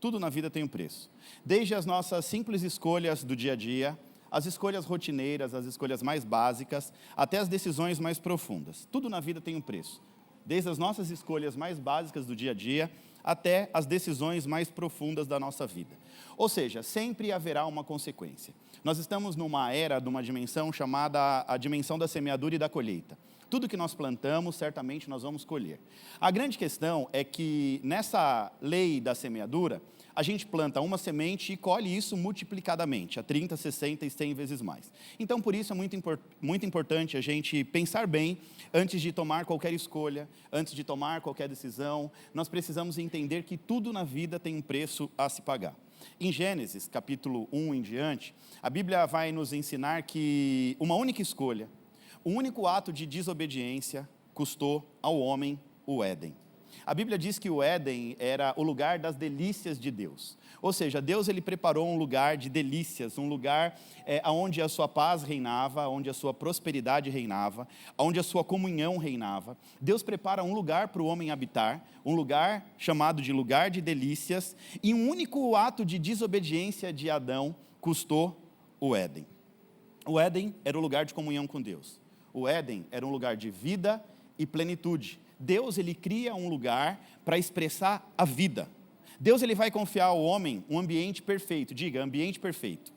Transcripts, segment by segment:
Tudo na vida tem um preço. Desde as nossas simples escolhas do dia a dia, as escolhas rotineiras, as escolhas mais básicas, até as decisões mais profundas. Tudo na vida tem um preço. Desde as nossas escolhas mais básicas do dia a dia, até as decisões mais profundas da nossa vida. Ou seja, sempre haverá uma consequência. Nós estamos numa era, de uma dimensão chamada a dimensão da semeadura e da colheita. Tudo que nós plantamos, certamente nós vamos colher. A grande questão é que nessa lei da semeadura, a gente planta uma semente e colhe isso multiplicadamente, a 30, 60 e 100 vezes mais. Então, por isso é muito importante a gente pensar bem antes de tomar qualquer escolha, antes de tomar qualquer decisão. Nós precisamos entender que tudo na vida tem um preço a se pagar. Em Gênesis, capítulo 1 em diante, a Bíblia vai nos ensinar que uma única escolha, um único ato de desobediência custou ao homem o Éden. A Bíblia diz que o Éden era o lugar das delícias de Deus. Ou seja, Deus ele preparou um lugar de delícias, um lugar onde a sua paz reinava, onde a sua prosperidade reinava, onde a sua comunhão reinava. Deus prepara um lugar para o homem habitar, um lugar chamado de lugar de delícias, e um único ato de desobediência de Adão custou o Éden. O Éden era o lugar de comunhão com Deus. O Éden era um lugar de vida e plenitude. Deus ele cria um lugar para expressar a vida. Deus ele vai confiar ao homem um ambiente perfeito. Diga, ambiente perfeito.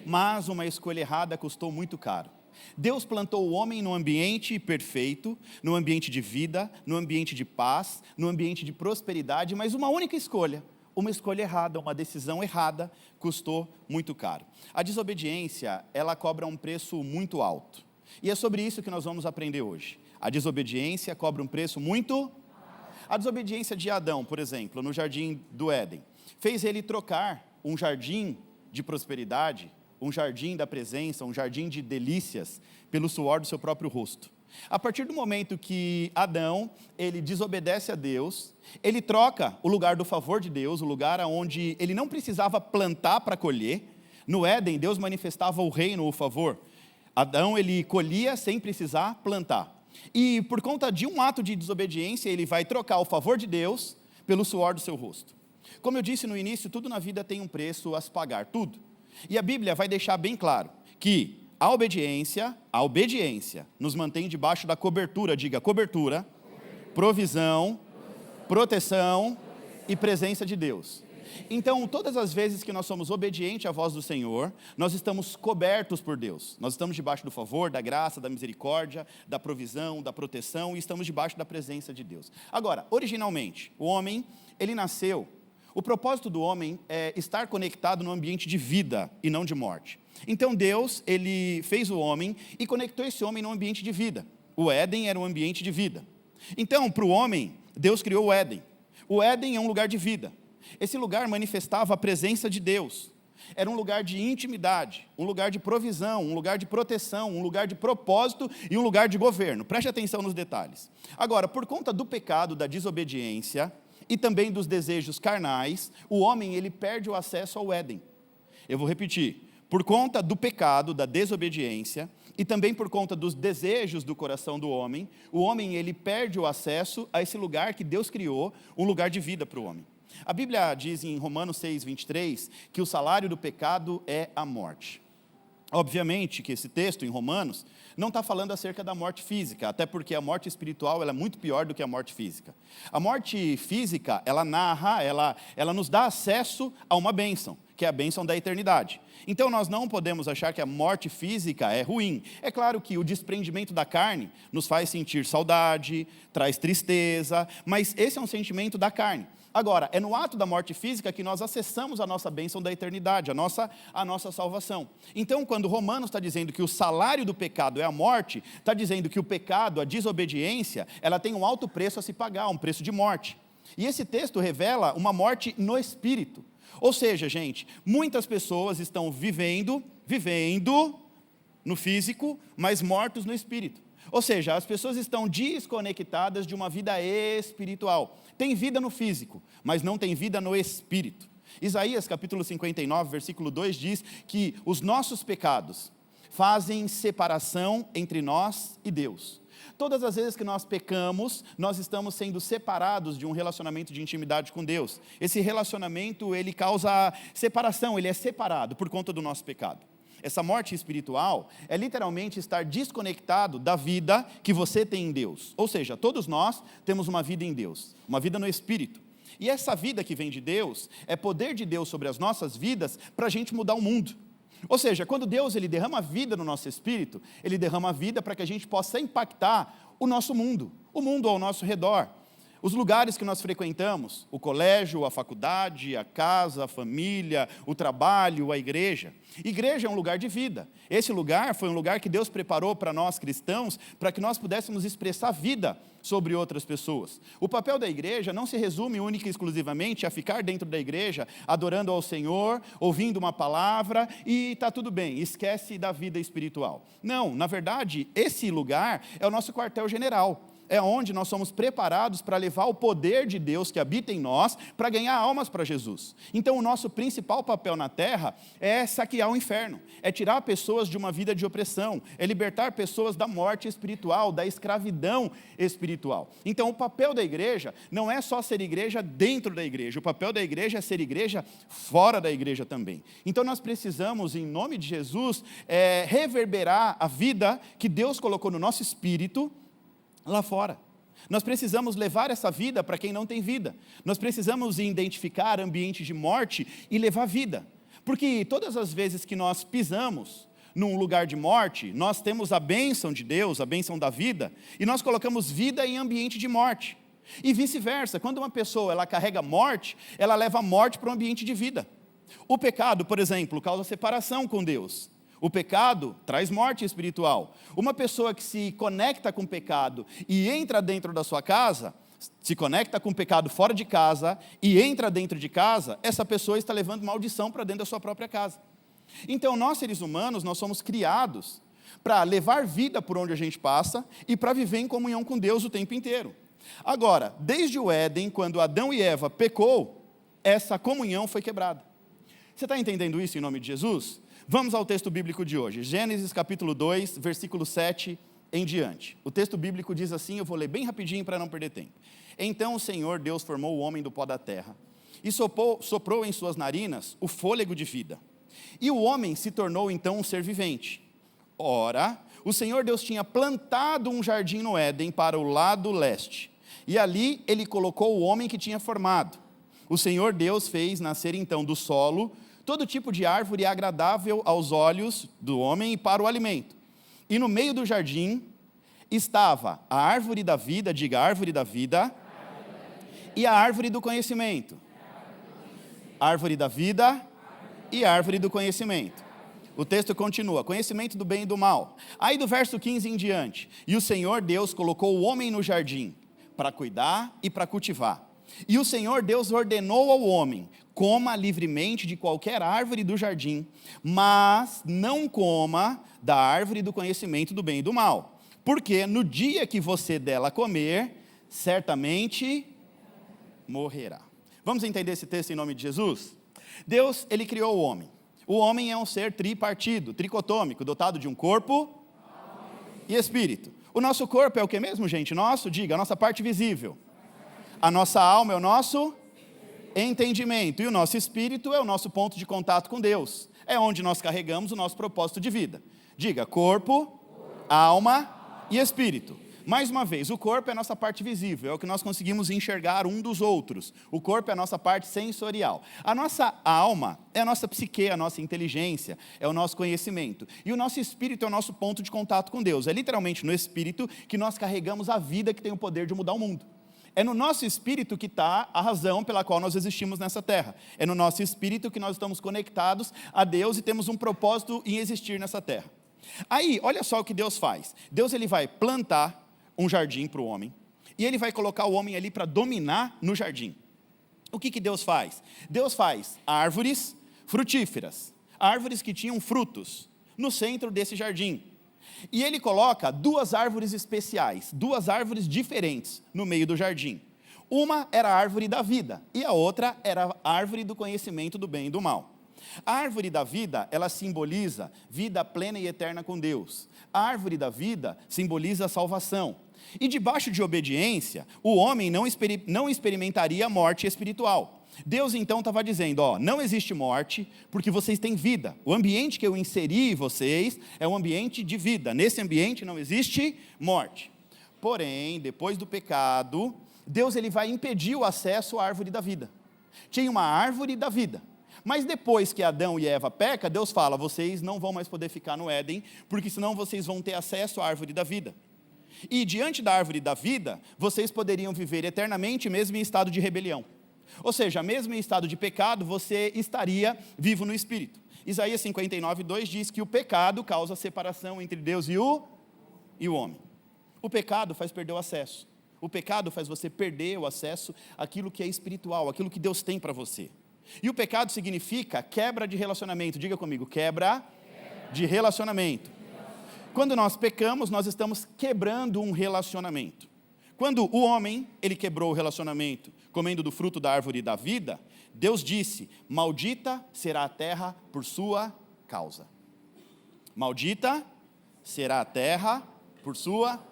Mas uma escolha errada custou muito caro. Deus plantou o homem no ambiente perfeito, no ambiente de vida, no ambiente de paz, no ambiente de prosperidade, mas uma única escolha. Uma escolha errada, uma decisão errada, custou muito caro. A desobediência, ela cobra um preço muito alto. E é sobre isso que nós vamos aprender hoje. A desobediência cobra um preço muito... A desobediência de Adão, por exemplo, no jardim do Éden, fez ele trocar um jardim de prosperidade, um jardim da presença, um jardim de delícias, pelo suor do seu próprio rosto. A partir do momento que Adão, ele desobedece a Deus, ele troca o lugar do favor de Deus, o lugar onde ele não precisava plantar para colher. No Éden, Deus manifestava o reino, o favor. Adão, ele colhia sem precisar plantar. E por conta de um ato de desobediência, ele vai trocar o favor de Deus pelo suor do seu rosto. Como eu disse no início, tudo na vida tem um preço a se pagar, tudo. E a Bíblia vai deixar bem claro que a obediência nos mantém debaixo da cobertura, diga cobertura, provisão, proteção e presença de Deus. Então, todas as vezes que nós somos obedientes à voz do Senhor, nós estamos cobertos por Deus. Nós estamos debaixo do favor, da graça, da misericórdia, da provisão, da proteção e estamos debaixo da presença de Deus. Agora, originalmente, o homem, ele nasceu. O propósito do homem é estar conectado no ambiente de vida e não de morte. Então, Deus, ele fez o homem e conectou esse homem no ambiente de vida. O Éden era um ambiente de vida. Então, para o homem, Deus criou o Éden. O Éden é um lugar de vida. Esse lugar manifestava a presença de Deus. Era um lugar de intimidade, um lugar de provisão, um lugar de proteção, um lugar de propósito e um lugar de governo. Preste atenção nos detalhes. Agora, por conta do pecado, da desobediência e também dos desejos carnais, o homem ele perde o acesso ao Éden. Eu vou repetir. Por conta do pecado, da desobediência e também por conta dos desejos do coração do homem, o homem ele perde o acesso a esse lugar que Deus criou, um lugar de vida para o homem. A Bíblia diz em Romanos 6, 23, que o salário do pecado é a morte. Obviamente que esse texto em Romanos não está falando acerca da morte física, até porque a morte espiritual ela é muito pior do que a morte física. A morte física, ela narra, ela nos dá acesso a uma bênção, que é a bênção da eternidade. Então nós não podemos achar que a morte física é ruim. É claro que o desprendimento da carne nos faz sentir saudade, traz tristeza, mas esse é um sentimento da carne. Agora, é no ato da morte física que nós acessamos a nossa bênção da eternidade, a nossa salvação. Então, quando Romanos está dizendo que o salário do pecado é a morte, está dizendo que o pecado, a desobediência, ela tem um alto preço a se pagar, um preço de morte. E esse texto revela uma morte no espírito. Ou seja, gente, muitas pessoas estão vivendo no físico, mas mortos no espírito. Ou seja, as pessoas estão desconectadas de uma vida espiritual. Tem vida no físico, mas não tem vida no espírito. Isaías capítulo 59, versículo 2 diz que os nossos pecados fazem separação entre nós e Deus. Todas as vezes que nós pecamos, nós estamos sendo separados de um relacionamento de intimidade com Deus. Esse relacionamento, ele causa separação, ele é separado por conta do nosso pecado. Essa morte espiritual é literalmente estar desconectado da vida que você tem em Deus. Ou seja, todos nós temos uma vida em Deus, uma vida no Espírito. E essa vida que vem de Deus, é poder de Deus sobre as nossas vidas para a gente mudar o mundo. Ou seja, quando Deus ele derrama vida no nosso espírito, ele derrama vida para que a gente possa impactar o nosso mundo, o mundo ao nosso redor. Os lugares que nós frequentamos, o colégio, a faculdade, a casa, a família, o trabalho, a igreja. Igreja é um lugar de vida. Esse lugar foi um lugar que Deus preparou para nós cristãos, para que nós pudéssemos expressar vida sobre outras pessoas. O papel da igreja não se resume única e exclusivamente a ficar dentro da igreja, adorando ao Senhor, ouvindo uma palavra e está tudo bem, esquece da vida espiritual. Não, na verdade, esse lugar é o nosso quartel-general. É onde nós somos preparados para levar o poder de Deus que habita em nós, para ganhar almas para Jesus. Então o nosso principal papel na terra é saquear o inferno, é tirar pessoas de uma vida de opressão, é libertar pessoas da morte espiritual, da escravidão espiritual. Então o papel da igreja não é só ser igreja dentro da igreja, o papel da igreja é ser igreja fora da igreja também. Então nós precisamos, em nome de Jesus, reverberar a vida que Deus colocou no nosso espírito, lá fora. Nós precisamos levar essa vida para quem não tem vida. Nós precisamos identificar ambientes de morte e levar vida. Porque todas as vezes que nós pisamos num lugar de morte, nós temos a bênção de Deus, a bênção da vida, e nós colocamos vida em ambiente de morte. E vice-versa, quando uma pessoa ela carrega morte, ela leva a morte para um ambiente de vida. O pecado, por exemplo, causa separação com Deus. O pecado traz morte espiritual. Uma pessoa que se conecta com o pecado e entra dentro da sua casa, se conecta com o pecado fora de casa e entra dentro de casa, essa pessoa está levando maldição para dentro da sua própria casa. Então, nós seres humanos, nós somos criados para levar vida por onde a gente passa e para viver em comunhão com Deus o tempo inteiro. Agora, desde o Éden, quando Adão e Eva pecou, essa comunhão foi quebrada. Você está entendendo isso em nome de Jesus? Vamos ao texto bíblico de hoje, Gênesis capítulo 2, versículo 7 em diante. O texto bíblico diz assim, eu vou ler bem rapidinho para não perder tempo. Então o Senhor Deus formou o homem do pó da terra e soprou em suas narinas o fôlego de vida. E o homem se tornou então um ser vivente. Ora, o Senhor Deus tinha plantado um jardim no Éden para o lado leste. E ali ele colocou o homem que tinha formado. O Senhor Deus fez nascer então do solo todo tipo de árvore agradável aos olhos do homem e para o alimento. E no meio do jardim estava a árvore da vida, diga árvore da vida, e a árvore do conhecimento. Árvore da vida e árvore do conhecimento. O texto continua, conhecimento do bem e do mal. Aí do verso 15 em diante, e o Senhor Deus colocou o homem no jardim, para cuidar e para cultivar. E o Senhor Deus ordenou ao homem, coma livremente de qualquer árvore do jardim, mas não coma da árvore do conhecimento do bem e do mal, porque no dia que você dela comer, certamente morrerá. Vamos entender esse texto em nome de Jesus? Deus, ele criou o homem. O homem é um ser tripartido, tricotômico, dotado de um corpo e espírito. O nosso corpo é o que mesmo, gente? Diga, a nossa parte visível. A nossa alma é o nosso entendimento. E o nosso espírito é o nosso ponto de contato com Deus. É onde nós carregamos o nosso propósito de vida. Diga, corpo, alma e espírito. Mais uma vez, o corpo é a nossa parte visível, é o que nós conseguimos enxergar um dos outros. O corpo é a nossa parte sensorial. A nossa alma é a nossa psique, a nossa inteligência, é o nosso conhecimento. E o nosso espírito é o nosso ponto de contato com Deus. É literalmente no espírito que nós carregamos a vida que tem o poder de mudar o mundo. É no nosso espírito que está a razão pela qual nós existimos nessa terra. É no nosso espírito que nós estamos conectados a Deus e temos um propósito em existir nessa terra. Aí, olha só o que Deus faz. Deus ele vai plantar um jardim para o homem e ele vai colocar o homem ali para dominar no jardim. O que Deus faz? Deus faz árvores frutíferas, árvores que tinham frutos no centro desse jardim. E ele coloca duas árvores especiais, duas árvores diferentes no meio do jardim. Uma era a árvore da vida e a outra era a árvore do conhecimento do bem e do mal. A árvore da vida, ela simboliza vida plena e eterna com Deus. A árvore da vida simboliza a salvação. E debaixo de obediência, o homem não experimentaria a morte espiritual. Deus então estava dizendo, não existe morte, porque vocês têm vida. O ambiente que eu inseri vocês é um ambiente de vida. Nesse ambiente não existe morte. Porém, depois do pecado, Deus ele vai impedir o acesso à árvore da vida. Tinha uma árvore da vida. Mas depois que Adão e Eva pecam, Deus fala, vocês não vão mais poder ficar no Éden, porque senão vocês vão ter acesso à árvore da vida. E diante da árvore da vida, vocês poderiam viver eternamente mesmo em estado de rebelião. Ou seja, mesmo em estado de pecado, você estaria vivo no Espírito. Isaías 59:2 diz que o pecado causa separação entre Deus e o homem. O pecado faz perder o acesso. O pecado faz você perder o acesso àquilo que é espiritual, àquilo que Deus tem para você. E o pecado significa quebra de relacionamento. Diga comigo, quebra de relacionamento. Quando nós pecamos, nós estamos quebrando um relacionamento. Quando o homem, ele quebrou o relacionamento, comendo do fruto da árvore da vida, Deus disse, maldita será a terra por sua causa. Maldita será a terra por sua...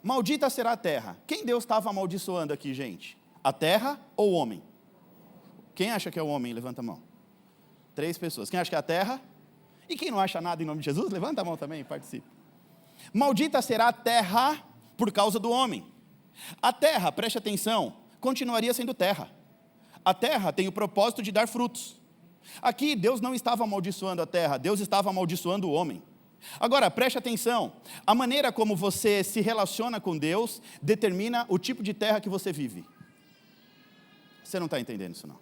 Maldita será a terra. Quem Deus estava amaldiçoando aqui, gente? A terra ou o homem? Quem acha que é o homem? Levanta a mão. 3 pessoas. Quem acha que é a terra? E quem não acha nada em nome de Jesus? Levanta a mão também e participe. Maldita será a terra por causa do homem. A terra, preste atenção, continuaria sendo terra. A terra tem o propósito de dar frutos. Aqui Deus não estava amaldiçoando a terra, Deus estava amaldiçoando o homem. Agora, preste atenção, a maneira como você se relaciona com Deus determina o tipo de terra que você vive. Você não está entendendo isso não.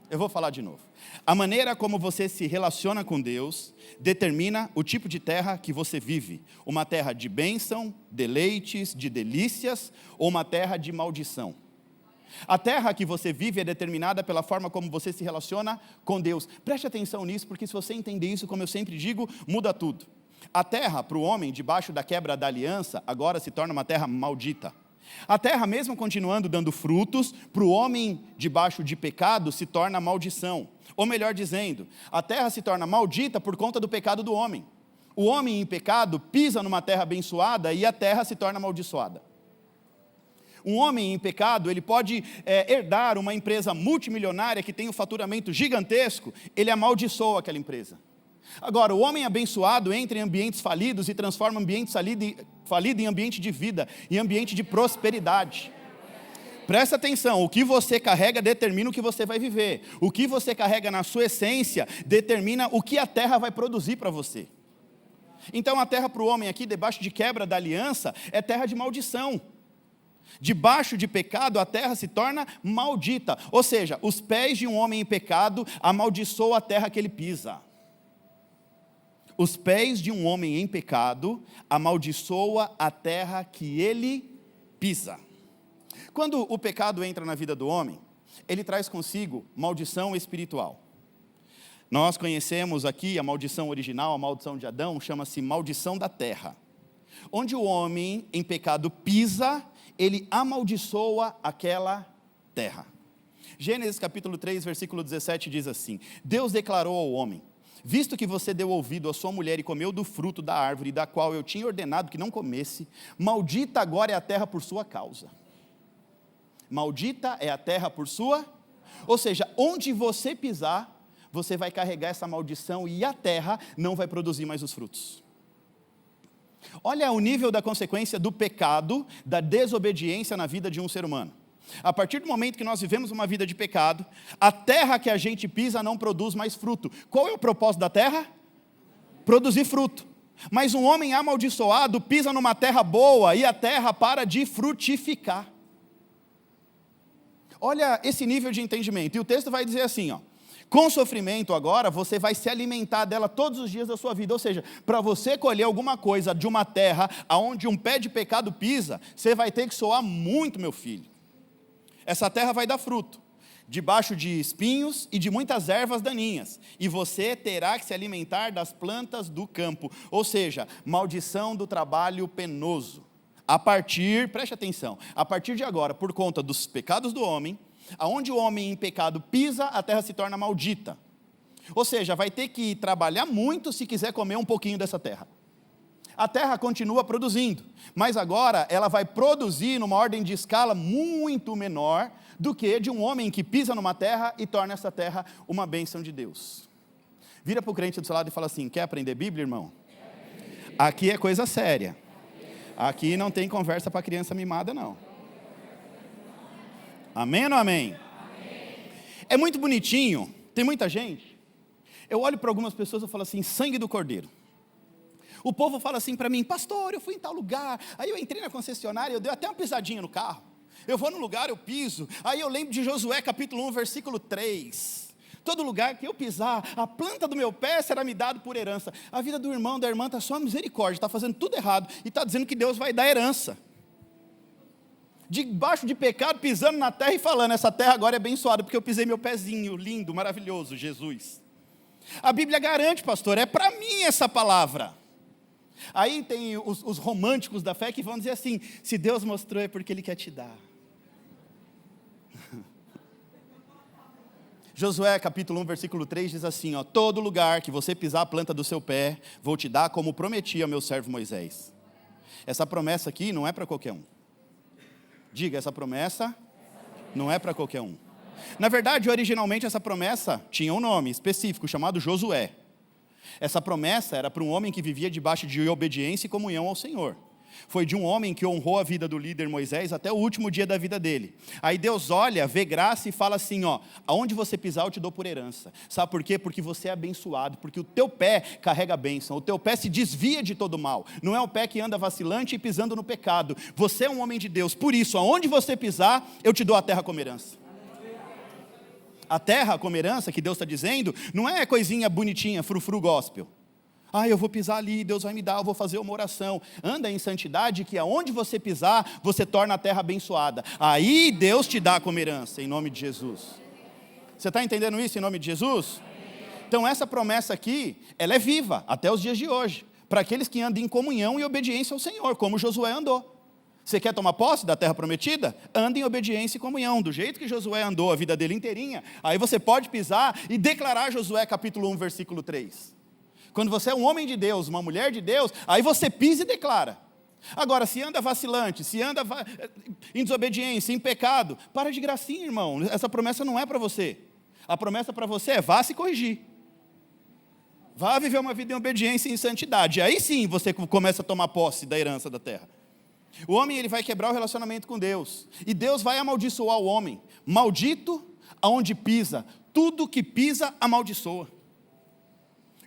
Eu vou falar de novo. A maneira como você se relaciona com Deus determina o tipo de terra que você vive. Uma terra de bênção, deleites, de delícias, ou uma terra de maldição. A terra que você vive é determinada pela forma como você se relaciona com Deus. Preste atenção nisso, porque se você entender isso, como eu sempre digo, muda tudo. A terra, para o homem, debaixo da quebra da aliança, agora se torna uma terra maldita. A terra, mesmo continuando dando frutos, para o homem debaixo de pecado se torna maldição. Ou melhor dizendo, a terra se torna maldita por conta do pecado do homem. O homem em pecado pisa numa terra abençoada e a terra se torna amaldiçoada. Um homem em pecado, ele pode herdar uma empresa multimilionária que tem um faturamento gigantesco, ele amaldiçoa aquela empresa. Agora, o homem abençoado entra em ambientes falidos e transforma ambiente falido em ambiente de vida, em ambiente de prosperidade. Presta atenção, o que você carrega determina o que você vai viver. O que você carrega na sua essência determina o que a terra vai produzir para você. Então a terra para o homem aqui, debaixo de quebra da aliança, é terra de maldição. Debaixo de pecado, a terra se torna maldita. Ou seja, os pés de um homem em pecado amaldiçoam a terra que ele pisa. Os pés de um homem em pecado amaldiçoa a terra que ele pisa. Quando o pecado entra na vida do homem, ele traz consigo maldição espiritual. Nós conhecemos aqui a maldição original, a maldição de Adão, chama-se maldição da terra. Onde o homem em pecado pisa, ele amaldiçoa aquela terra. Gênesis capítulo 3, versículo 17 diz assim, Deus declarou ao homem, visto que você deu ouvido à sua mulher e comeu do fruto da árvore, da qual eu tinha ordenado que não comesse, maldita agora é a terra por sua causa. Maldita é a terra por sua, ou seja, onde você pisar, você vai carregar essa maldição e a terra não vai produzir mais os frutos. Olha o nível da consequência do pecado, da desobediência na vida de um ser humano. A partir do momento que nós vivemos uma vida de pecado, a terra que a gente pisa não produz mais fruto. Qual é o propósito da terra? Produzir fruto. Mas um homem amaldiçoado pisa numa terra boa e a terra para de frutificar. Olha esse nível de entendimento. E o texto vai dizer assim, com sofrimento agora, você vai se alimentar dela todos os dias da sua vida. Ou seja, para você colher alguma coisa de uma terra onde um pé de pecado pisa, você vai ter que suar muito, meu filho. Essa terra vai dar fruto, debaixo de espinhos e de muitas ervas daninhas, e você terá que se alimentar das plantas do campo, ou seja, maldição do trabalho penoso. Preste atenção, a partir de agora, por conta dos pecados do homem, aonde o homem em pecado pisa, a terra se torna maldita. Ou seja, vai ter que trabalhar muito se quiser comer um pouquinho dessa terra. A terra continua produzindo, mas agora ela vai produzir numa ordem de escala muito menor do que de um homem que pisa numa terra e torna essa terra uma bênção de Deus. Vira para o crente do seu lado e fala assim: quer aprender Bíblia, irmão? Aqui é coisa séria. Aqui não tem conversa para criança mimada, não. Amém ou não amém? É muito bonitinho, tem muita gente. Eu olho para algumas pessoas e falo assim: sangue do cordeiro. O povo fala assim para mim: pastor, eu fui em tal lugar, aí eu entrei na concessionária, eu dei até uma pisadinha no carro. Eu vou no lugar, eu piso. Aí eu lembro de Josué capítulo 1, versículo 3. Todo lugar que eu pisar, a planta do meu pé será me dado por herança. A vida do irmão, da irmã está só misericórdia, está fazendo tudo errado e está dizendo que Deus vai dar herança. Debaixo de pecado, pisando na terra e falando: essa terra agora é abençoada, porque eu pisei meu pezinho, lindo, maravilhoso, Jesus. A Bíblia garante, pastor, é para mim essa palavra. Aí tem os românticos da fé que vão dizer assim: se Deus mostrou é porque Ele quer te dar. Josué capítulo 1, versículo 3 diz assim: ó, todo lugar que você pisar a planta do seu pé, vou te dar como prometi ao meu servo Moisés. Essa promessa aqui não é para qualquer um. Diga, essa promessa não é para qualquer um. Na verdade, originalmente essa promessa tinha um nome específico, chamado Josué. Essa promessa era para um homem que vivia debaixo de obediência e comunhão ao Senhor. Foi de um homem que honrou a vida do líder Moisés até o último dia da vida dele. Aí Deus olha, vê graça e fala assim: ó, aonde você pisar eu te dou por herança. Sabe por quê? Porque você é abençoado, porque o teu pé carrega a bênção, o teu pé se desvia de todo mal. Não é o pé que anda vacilante e pisando no pecado. Você é um homem de Deus, por isso, aonde você pisar, eu te dou a terra como herança. A terra como herança que Deus está dizendo, não é coisinha bonitinha, frufru gospel. Eu vou pisar ali, Deus vai me dar, eu vou fazer uma oração. Anda em santidade, que aonde você pisar, você torna a terra abençoada. Aí Deus te dá como herança, em nome de Jesus. Você está entendendo isso em nome de Jesus? Então essa promessa aqui, ela é viva, até os dias de hoje. Para aqueles que andam em comunhão e obediência ao Senhor, como Josué andou. Você quer tomar posse da terra prometida? Anda em obediência e comunhão, do jeito que Josué andou a vida dele inteirinha. Aí você pode pisar e declarar Josué capítulo 1, versículo 3. Quando você é um homem de Deus, uma mulher de Deus, aí você pisa e declara. Agora, se anda vacilante, se anda em desobediência, em pecado, para de gracinha, irmão. Essa promessa não é para você. A promessa para você é: vá se corrigir. Vá viver uma vida em obediência e em santidade. Aí sim você começa a tomar posse da herança da terra. O homem, ele vai quebrar o relacionamento com Deus. E Deus vai amaldiçoar o homem. Maldito aonde pisa. Tudo que pisa amaldiçoa.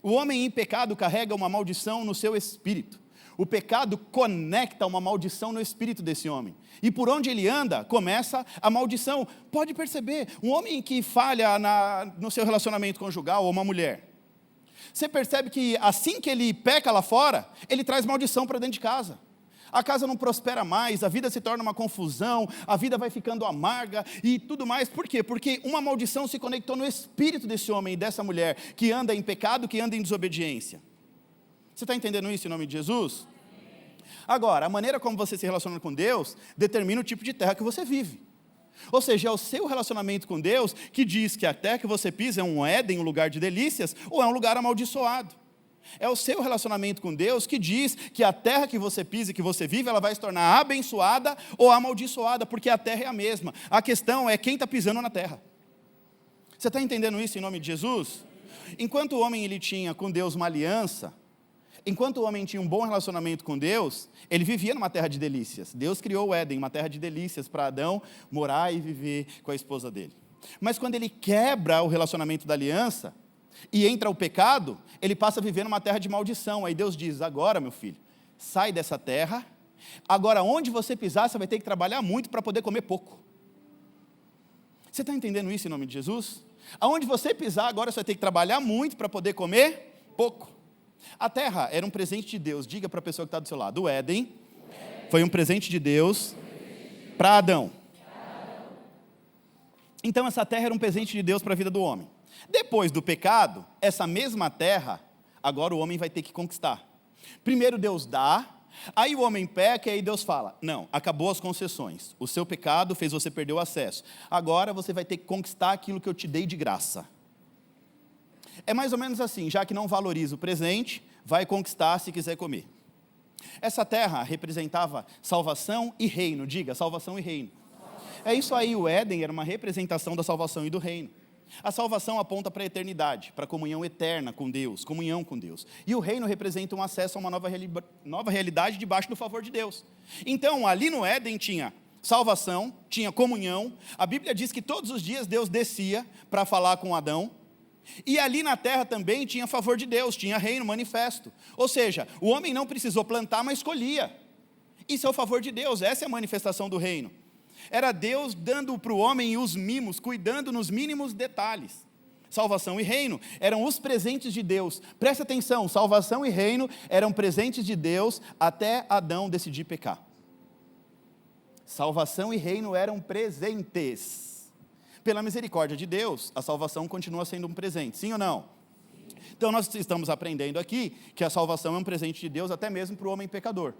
O homem em pecado carrega uma maldição no seu espírito. O pecado conecta uma maldição no espírito desse homem. E por onde ele anda, começa a maldição. Pode perceber, um homem que falha no seu relacionamento conjugal, ou uma mulher. Você percebe que assim que ele peca lá fora, ele traz maldição para dentro de casa. A casa não prospera mais, a vida se torna uma confusão, a vida vai ficando amarga e tudo mais. Por quê? Porque uma maldição se conectou no espírito desse homem e dessa mulher, que anda em pecado, que anda em desobediência. Você está entendendo isso em nome de Jesus? Agora, a maneira como você se relaciona com Deus, determina o tipo de terra que você vive. Ou seja, é o seu relacionamento com Deus que diz que a terra que você pisa é um Éden, um lugar de delícias, ou é um lugar amaldiçoado. É o seu relacionamento com Deus que diz que a terra que você pisa e que você vive, ela vai se tornar abençoada ou amaldiçoada, porque a terra é a mesma. A questão é quem está pisando na terra. Você está entendendo isso em nome de Jesus? Enquanto o homem ele tinha com Deus uma aliança, enquanto o homem tinha um bom relacionamento com Deus, ele vivia numa terra de delícias. Deus criou o Éden, uma terra de delícias para Adão morar e viver com a esposa dele. Mas quando ele quebra o relacionamento da aliança, e entra o pecado, ele passa a viver numa terra de maldição. Aí Deus diz: agora, meu filho, sai dessa terra, agora onde você pisar, você vai ter que trabalhar muito para poder comer pouco. Você está entendendo isso em nome de Jesus? Aonde você pisar, agora você vai ter que trabalhar muito para poder comer pouco. A terra era um presente de Deus. Diga para a pessoa que está do seu lado: o Éden foi um presente de Deus para Adão. Então essa terra era um presente de Deus para a vida do homem. Depois do pecado, essa mesma terra, agora o homem vai ter que conquistar. Primeiro Deus dá, aí o homem peca e aí Deus fala: não, acabou as concessões. O seu pecado fez você perder o acesso. Agora você vai ter que conquistar aquilo que eu te dei de graça. É mais ou menos assim: já que não valoriza o presente, vai conquistar se quiser comer. Essa terra representava salvação e reino. Diga, salvação e reino. É isso aí, o Éden era uma representação da salvação e do reino. A salvação aponta para a eternidade, para a comunhão eterna com Deus, comunhão com Deus. E o reino representa um acesso a uma nova realidade debaixo do favor de Deus. Então, ali no Éden tinha salvação, tinha comunhão. A Bíblia diz que todos os dias Deus descia para falar com Adão. E ali na terra também tinha favor de Deus, tinha reino manifesto. Ou seja, o homem não precisou plantar, mas colhia. Isso é o favor de Deus, essa é a manifestação do reino. Era Deus dando para o homem os mimos, cuidando nos mínimos detalhes. Salvação e reino eram os presentes de Deus. Presta atenção, salvação e reino eram presentes de Deus até Adão decidir pecar. Salvação e reino eram presentes. Pela misericórdia de Deus, a salvação continua sendo um presente, sim ou não? Então nós estamos aprendendo aqui que a salvação é um presente de Deus até mesmo para o homem pecador.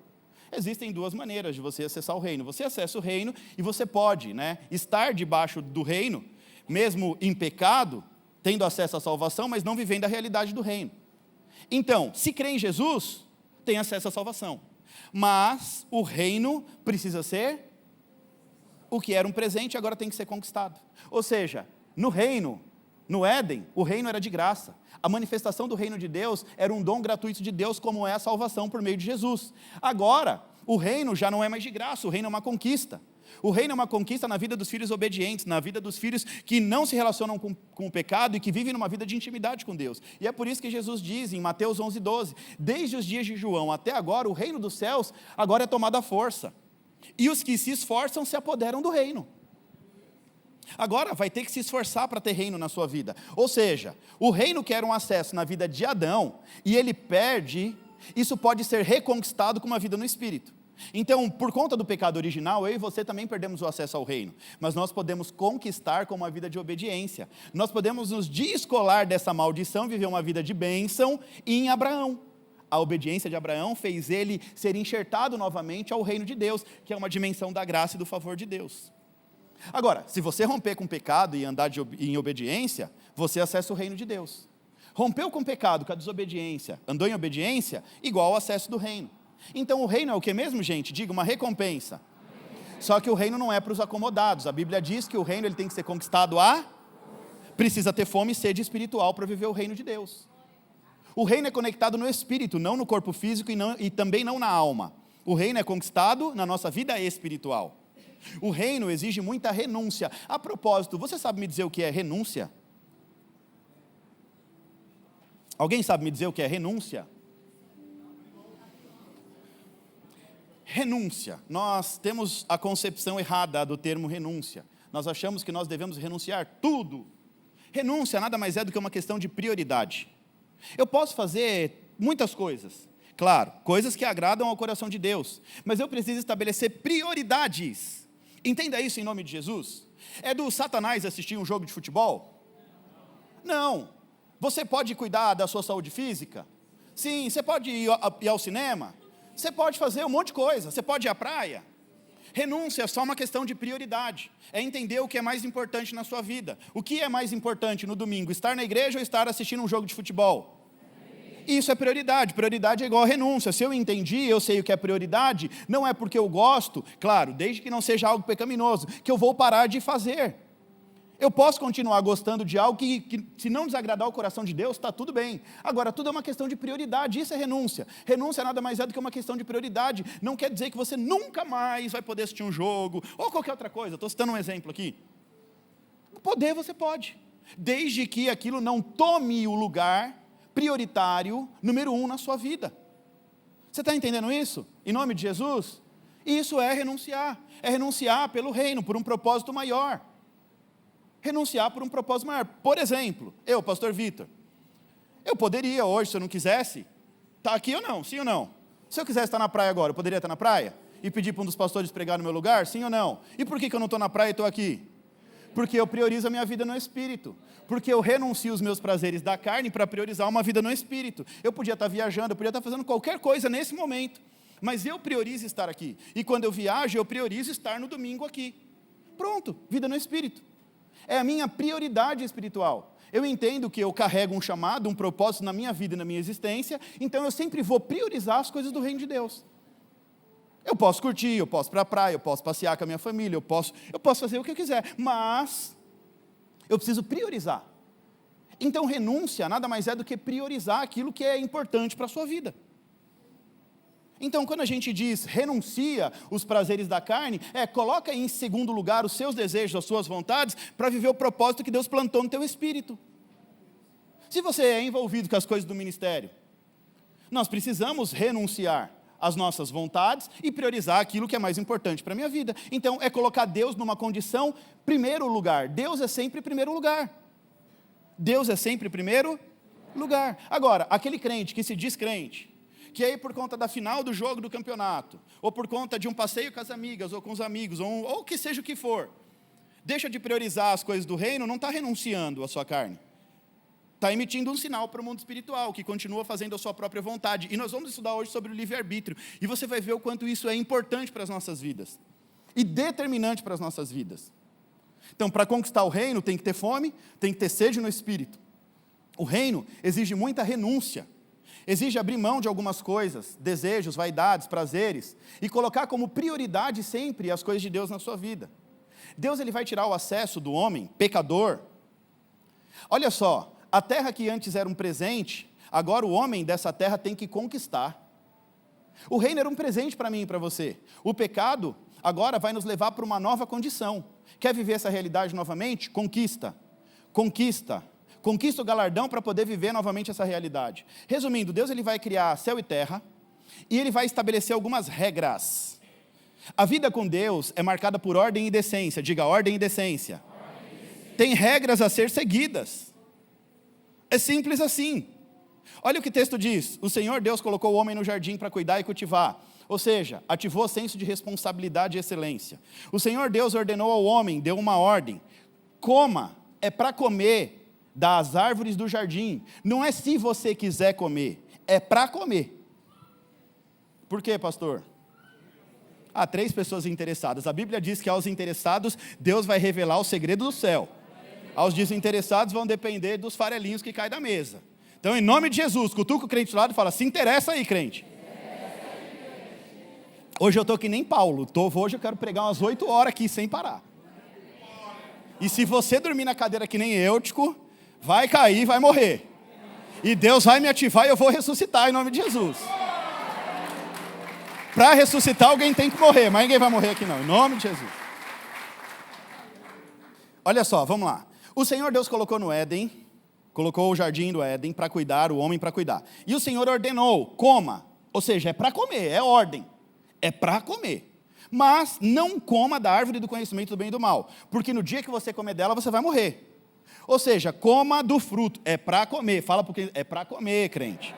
Existem duas maneiras de você acessar o reino. Você acessa o reino e você pode, estar debaixo do reino, mesmo em pecado, tendo acesso à salvação, mas não vivendo a realidade do reino. Então, se crê em Jesus, tem acesso à salvação. Mas o reino precisa ser o que era um presente, agora tem que ser conquistado. Ou seja, no reino, no Éden, o reino era de graça. A manifestação do reino de Deus era um dom gratuito de Deus, como é a salvação por meio de Jesus. Agora, o reino já não é mais de graça, o reino é uma conquista. O reino é uma conquista na vida dos filhos obedientes, na vida dos filhos que não se relacionam com o pecado e que vivem numa vida de intimidade com Deus. E é por isso que Jesus diz em Mateus 11:12, desde os dias de João até agora, o reino dos céus agora é tomado à força. E os que se esforçam se apoderam do reino. Agora vai ter que se esforçar para ter reino na sua vida. Ou seja, o reino que era um acesso na vida de Adão, e ele perde, isso pode ser reconquistado com uma vida no Espírito. Então, por conta do pecado original, eu e você também perdemos o acesso ao reino. Mas nós podemos conquistar com uma vida de obediência. Nós podemos nos descolar dessa maldição, viver uma vida de bênção em Abraão. A obediência de Abraão fez ele ser enxertado novamente ao reino de Deus, que é uma dimensão da graça e do favor de Deus. Agora, se você romper com o pecado e andar em obediência, você acessa o reino de Deus. Rompeu com o pecado, com a desobediência, andou em obediência, igual ao acesso do reino. Então o reino é o que mesmo, gente? Diga, uma recompensa. Só que o reino não é para os acomodados. A Bíblia diz que o reino ele tem que ser conquistado precisa ter fome e sede espiritual para viver o reino de Deus. O reino é conectado no espírito, não no corpo físico e também não na alma. O reino é conquistado na nossa vida espiritual. O reino exige muita renúncia. A propósito, você sabe me dizer o que é renúncia? Alguém sabe me dizer o que é renúncia? Renúncia. Nós temos a concepção errada do termo renúncia. Nós achamos que nós devemos renunciar tudo. Renúncia nada mais é do que uma questão de prioridade. Eu posso fazer muitas coisas. Claro, coisas que agradam ao coração de Deus. Mas eu preciso estabelecer prioridades. Entenda isso em nome de Jesus. É do Satanás assistir um jogo de futebol? Não. Você pode cuidar da sua saúde física? Sim. Você pode ir ao cinema? Você pode fazer um monte de coisa. Você pode ir à praia? Renúncia é só uma questão de prioridade. É entender o que é mais importante na sua vida. O que é mais importante no domingo? Estar na igreja ou estar assistindo um jogo de futebol? Isso é prioridade. Prioridade é igual a renúncia. Se eu entendi, eu sei o que é prioridade, não é porque eu gosto, claro, desde que não seja algo pecaminoso, que eu vou parar de fazer. Eu posso continuar gostando de algo que se não desagradar o coração de Deus, está tudo bem. Agora, tudo é uma questão de prioridade, isso é renúncia. Renúncia nada mais é do que uma questão de prioridade. Não quer dizer que você nunca mais vai poder assistir um jogo, ou qualquer outra coisa. Estou citando um exemplo aqui. Poder você pode, desde que aquilo não tome o lugar prioritário, número 1 na sua vida. Você está entendendo isso? Em nome de Jesus? Isso é renunciar pelo reino, por um propósito maior. Renunciar por um propósito maior. Por exemplo, eu, pastor Vitor, eu poderia hoje, se eu não quisesse, estar aqui ou não, sim ou não? Se eu quisesse estar na praia agora, eu poderia estar na praia? E pedir para um dos pastores pregar no meu lugar, sim ou não? E por que eu não estou na praia e estou aqui? Porque eu priorizo a minha vida no Espírito. Porque eu renuncio os meus prazeres da carne para priorizar uma vida no Espírito. Eu podia estar viajando, eu podia estar fazendo qualquer coisa nesse momento. Mas eu priorizo estar aqui. E quando eu viajo, eu priorizo estar no domingo aqui. Pronto, vida no Espírito. É a minha prioridade espiritual. Eu entendo que eu carrego um chamado, um propósito na minha vida e na minha existência, então eu sempre vou priorizar as coisas do reino de Deus. Eu posso curtir, eu posso ir para a praia, eu posso passear com a minha família, eu posso fazer o que eu quiser, mas eu preciso priorizar. Então renúncia nada mais é do que priorizar aquilo que é importante para a sua vida. Então, quando a gente diz renuncia os prazeres da carne, coloca em segundo lugar os seus desejos, as suas vontades, para viver o propósito que Deus plantou no teu espírito. Se você é envolvido com as coisas do ministério, nós precisamos renunciar às nossas vontades e priorizar aquilo que é mais importante para a minha vida. Então, é colocar Deus numa condição primeiro lugar. Deus é sempre primeiro lugar. Deus é sempre primeiro lugar. Agora, aquele crente que se diz crente, que aí por conta da final do jogo do campeonato, ou por conta de um passeio com as amigas, ou com os amigos, ou que seja o que for, deixa de priorizar as coisas do reino, não está renunciando à sua carne. Está emitindo um sinal para o mundo espiritual, que continua fazendo a sua própria vontade. E nós vamos estudar hoje sobre o livre-arbítrio, e você vai ver o quanto isso é importante para as nossas vidas, e determinante para as nossas vidas. Então, para conquistar o reino, tem que ter fome, tem que ter sede no espírito. O reino exige muita renúncia. Exige abrir mão de algumas coisas, desejos, vaidades, prazeres, e colocar como prioridade sempre as coisas de Deus na sua vida. Deus ele vai tirar o acesso do homem, pecador. Olha só, a terra que antes era um presente, agora o homem dessa terra tem que conquistar. O reino era um presente para mim e para você. O pecado agora vai nos levar para uma nova condição. Quer viver essa realidade novamente? Conquista. Conquista o galardão para poder viver novamente essa realidade. Resumindo, Deus ele vai criar céu e terra, e ele vai estabelecer algumas regras. A vida com Deus é marcada por ordem e decência. Diga, ordem e decência. Tem regras a ser seguidas. É simples assim. Olha o que o texto diz. O Senhor Deus colocou o homem no jardim para cuidar e cultivar. Ou seja, ativou o senso de responsabilidade e excelência. O Senhor Deus ordenou ao homem, deu uma ordem. Coma, é para comer das árvores do jardim. Não é se você quiser comer, é para comer. Por quê, pastor? 3 pessoas interessadas. A Bíblia diz que aos interessados, Deus vai revelar o segredo do céu. Aos desinteressados vão depender dos farelinhos que caem da mesa. Então, em nome de Jesus, cutuca o crente do lado e fala, se interessa aí, crente. Hoje eu estou que nem Paulo. Hoje eu quero pregar umas 8 horas aqui, sem parar. E se você dormir na cadeira que nem Eutico, vai cair, vai morrer. E Deus vai me ativar e eu vou ressuscitar em nome de Jesus. Para ressuscitar alguém tem que morrer, mas ninguém vai morrer aqui não, em nome de Jesus. Olha só, vamos lá. O Senhor Deus colocou no Éden, colocou o jardim do Éden para cuidar, o homem para cuidar. E o Senhor ordenou, coma, ou seja, é para comer, é ordem, é para comer. Mas não coma da árvore do conhecimento do bem e do mal, porque no dia que você comer dela, você vai morrer. Ou seja, coma do fruto, é para comer, fala porque é para comer, crente.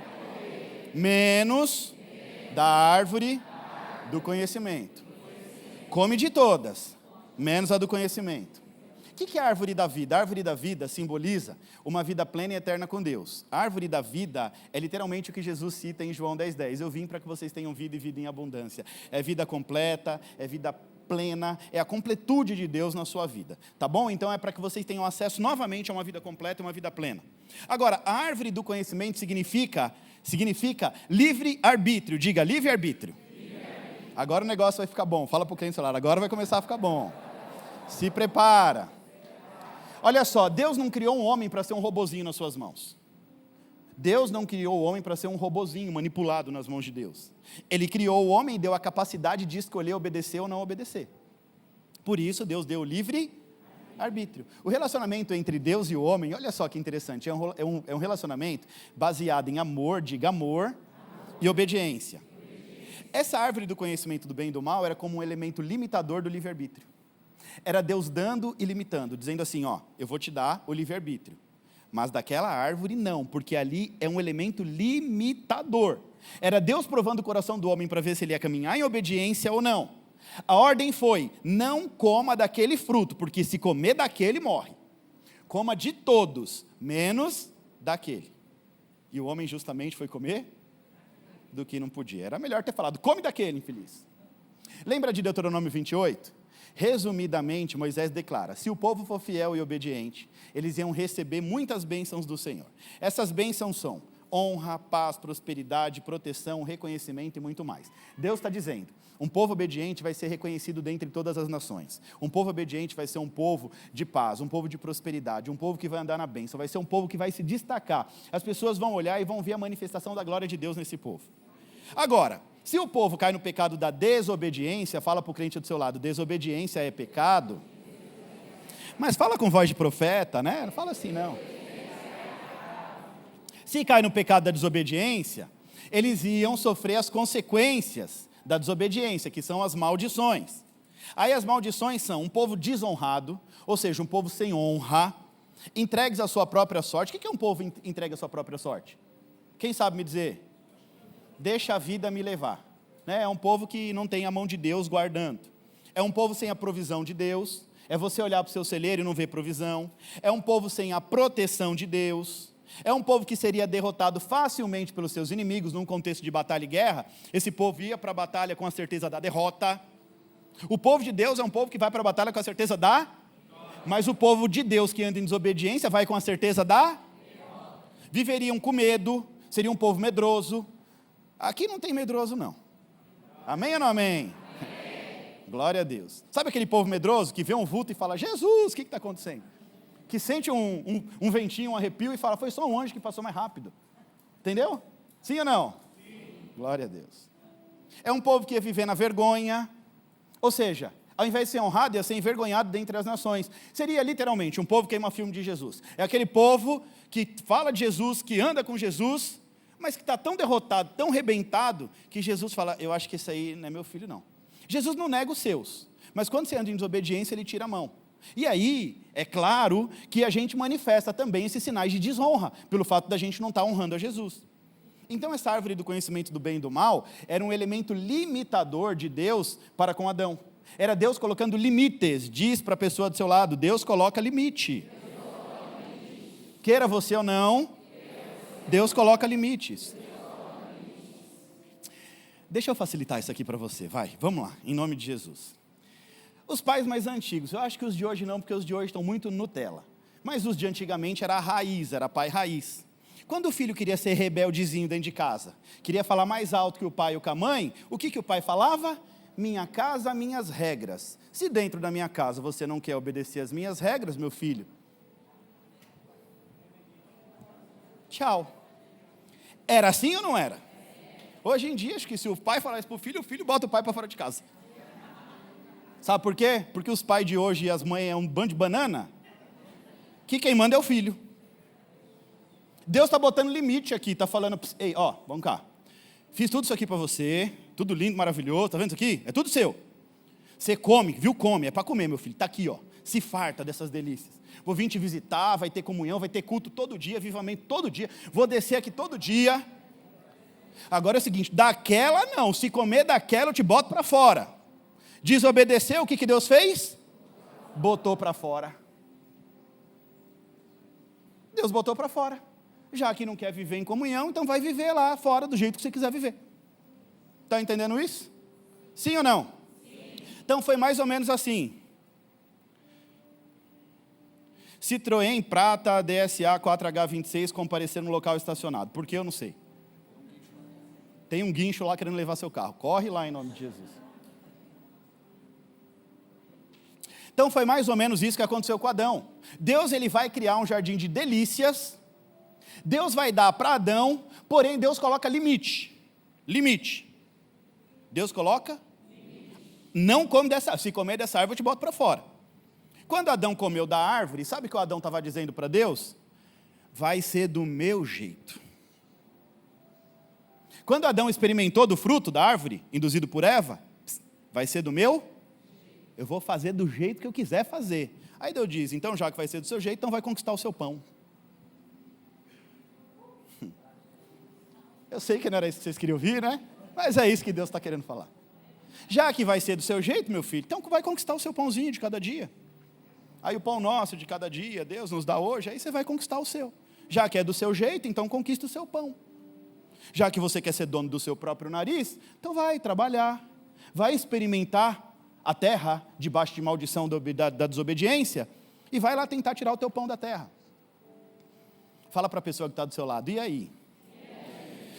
Menos da árvore do conhecimento. Come de todas, menos a do conhecimento. O que é a árvore da vida? A árvore da vida simboliza uma vida plena e eterna com Deus. A árvore da vida é literalmente o que Jesus cita em João 10:10. Eu vim para que vocês tenham vida e vida em abundância. É vida completa, é vida plena, é a completude de Deus na sua vida. Tá bom? Então é para que vocês tenham acesso novamente a uma vida completa e uma vida plena. Agora, a árvore do conhecimento significa livre-arbítrio. Diga, livre-arbítrio. Agora o negócio vai ficar bom. Fala para o crente celular, agora vai começar a ficar bom. Se prepara. Olha só, Deus não criou um homem para ser um robozinho nas suas mãos. Deus não criou o homem para ser um robozinho manipulado nas mãos de Deus. Ele criou o homem e deu a capacidade de escolher obedecer ou não obedecer. Por isso, Deus deu o livre arbítrio. O relacionamento entre Deus e o homem, olha só que interessante, é um relacionamento baseado em amor, diga amor, e obediência. Essa árvore do conhecimento do bem e do mal era como um elemento limitador do livre-arbítrio. Era Deus dando e limitando, dizendo assim, eu vou te dar o livre-arbítrio, mas daquela árvore não, porque ali é um elemento limitador. Era Deus provando o coração do homem para ver se ele ia caminhar em obediência ou não. A ordem foi, não coma daquele fruto, porque se comer daquele, morre. Coma de todos, menos daquele. E o homem justamente foi comer do que não podia. Era melhor ter falado, come daquele, infeliz. Lembra de Deuteronômio 28? Resumidamente, Moisés declara: se o povo for fiel e obediente, eles iam receber muitas bênçãos do Senhor. Essas bênçãos são honra, paz, prosperidade, proteção, reconhecimento e muito mais. Deus está dizendo: um povo obediente vai ser reconhecido dentre todas as nações. Um povo obediente vai ser um povo de paz, um povo de prosperidade, um povo que vai andar na bênção, vai ser um povo que vai se destacar. As pessoas vão olhar e vão ver a manifestação da glória de Deus nesse povo. Agora, se o povo cai no pecado da desobediência, fala para o crente do seu lado: desobediência é pecado. Mas fala com voz de profeta, né? Não fala assim, não. Se cai no pecado da desobediência, eles iam sofrer as consequências da desobediência, que são as maldições. Aí as maldições são um povo desonrado, ou seja, um povo sem honra, entregues à sua própria sorte. O que é um povo entregue à sua própria sorte? Quem sabe me dizer? Deixa a vida me levar. É um povo que não tem a mão de Deus guardando. É um povo sem a provisão de Deus. É você olhar para o seu celeiro e não ver provisão. É um povo sem a proteção de Deus. É um povo que seria derrotado facilmente pelos seus inimigos, num contexto de batalha e guerra. Esse povo ia para a batalha com a certeza da derrota. O povo de Deus é um povo que vai para a batalha com a certeza da... Mas o povo de Deus que anda em desobediência vai com a certeza da... Viveriam com medo, seria um povo medroso. Aqui não tem medroso, não. Amém ou não amém? Glória a Deus. Sabe aquele povo medroso que vê um vulto e fala: Jesus, o que está acontecendo? Que sente um ventinho, um arrepio e fala: foi só um anjo que passou mais rápido. Entendeu? Sim ou não? Sim. Glória a Deus. É um povo que ia viver na vergonha, ou seja, ao invés de ser honrado, ia ser envergonhado dentre as nações. Seria literalmente um povo que queima filme de Jesus. É aquele povo que fala de Jesus, que anda com Jesus, mas que está tão derrotado, tão rebentado, que Jesus fala: eu acho que esse aí não é meu filho, não. Jesus não nega os seus, mas quando você anda em desobediência, ele tira a mão. E aí, é claro que a gente manifesta também esses sinais de desonra, pelo fato da gente não estar honrando a Jesus. Então essa árvore do conhecimento do bem e do mal era um elemento limitador de Deus para com Adão. Era Deus colocando limites. Diz para a pessoa do seu lado: Deus coloca limite. Queira você ou não, Deus coloca limites. Deixa eu facilitar isso aqui para você, vai, vamos lá, em nome de Jesus. Os pais mais antigos, eu acho que os de hoje não, porque os de hoje estão muito Nutella. Mas os de antigamente era a raiz, era pai raiz. Quando o filho queria ser rebeldezinho dentro de casa, queria falar mais alto que o pai ou com a mãe, o que o pai falava? Minha casa, minhas regras. Se dentro da minha casa você não quer obedecer as minhas regras, meu filho, tchau. Era assim ou não era? Hoje em dia, acho que se o pai falar isso para o filho bota o pai para fora de casa. Sabe por quê? Porque os pais de hoje e as mães é um bando de banana, que quem manda é o filho. Deus está botando limite aqui, está falando: ei, ó, vamos cá. Fiz tudo isso aqui para você, tudo lindo, maravilhoso, está vendo isso aqui? É tudo seu. Você come, viu? Come, é para comer, meu filho, está aqui, ó. Se farta dessas delícias. Vou vir te visitar, vai ter comunhão, vai ter culto todo dia, vivamente todo dia. Vou descer aqui todo dia. Agora é o seguinte: daquela não, se comer daquela eu te boto para fora. Desobedeceu, o que Deus fez? Botou para fora. Deus botou para fora. Já que não quer viver em comunhão, então vai viver lá fora do jeito que você quiser viver. Está entendendo isso? Sim ou não? Sim. Então foi mais ou menos assim. Citroën Prata DSA 4H26 comparecer no local estacionado. Por que eu não sei? Tem um guincho lá querendo levar seu carro. Corre lá em nome de Jesus. Então foi mais ou menos isso que aconteceu com Adão. Deus ele vai criar um jardim de delícias. Deus vai dar para Adão, porém Deus coloca limite. Limite. Deus coloca? Não come dessa árvore. Se comer dessa árvore, eu te boto para fora. Quando Adão comeu da árvore, sabe o que o Adão estava dizendo para Deus? Vai ser do meu jeito. Quando Adão experimentou do fruto da árvore, induzido por Eva, vai ser do meu? Eu vou fazer do jeito que eu quiser fazer. Aí Deus diz: então já que vai ser do seu jeito, então vai conquistar o seu pão. Eu sei que não era isso que vocês queriam ouvir, né? Mas é isso que Deus está querendo falar. Já que vai ser do seu jeito, meu filho, então vai conquistar o seu pãozinho de cada dia. Aí o pão nosso de cada dia, Deus nos dá hoje, aí você vai conquistar o seu. Já que é do seu jeito, então conquista o seu pão. Já que você quer ser dono do seu próprio nariz, então vai trabalhar, vai experimentar a terra debaixo de maldição da desobediência, e vai lá tentar tirar o teu pão da terra. Fala para a pessoa que está do seu lado, e aí?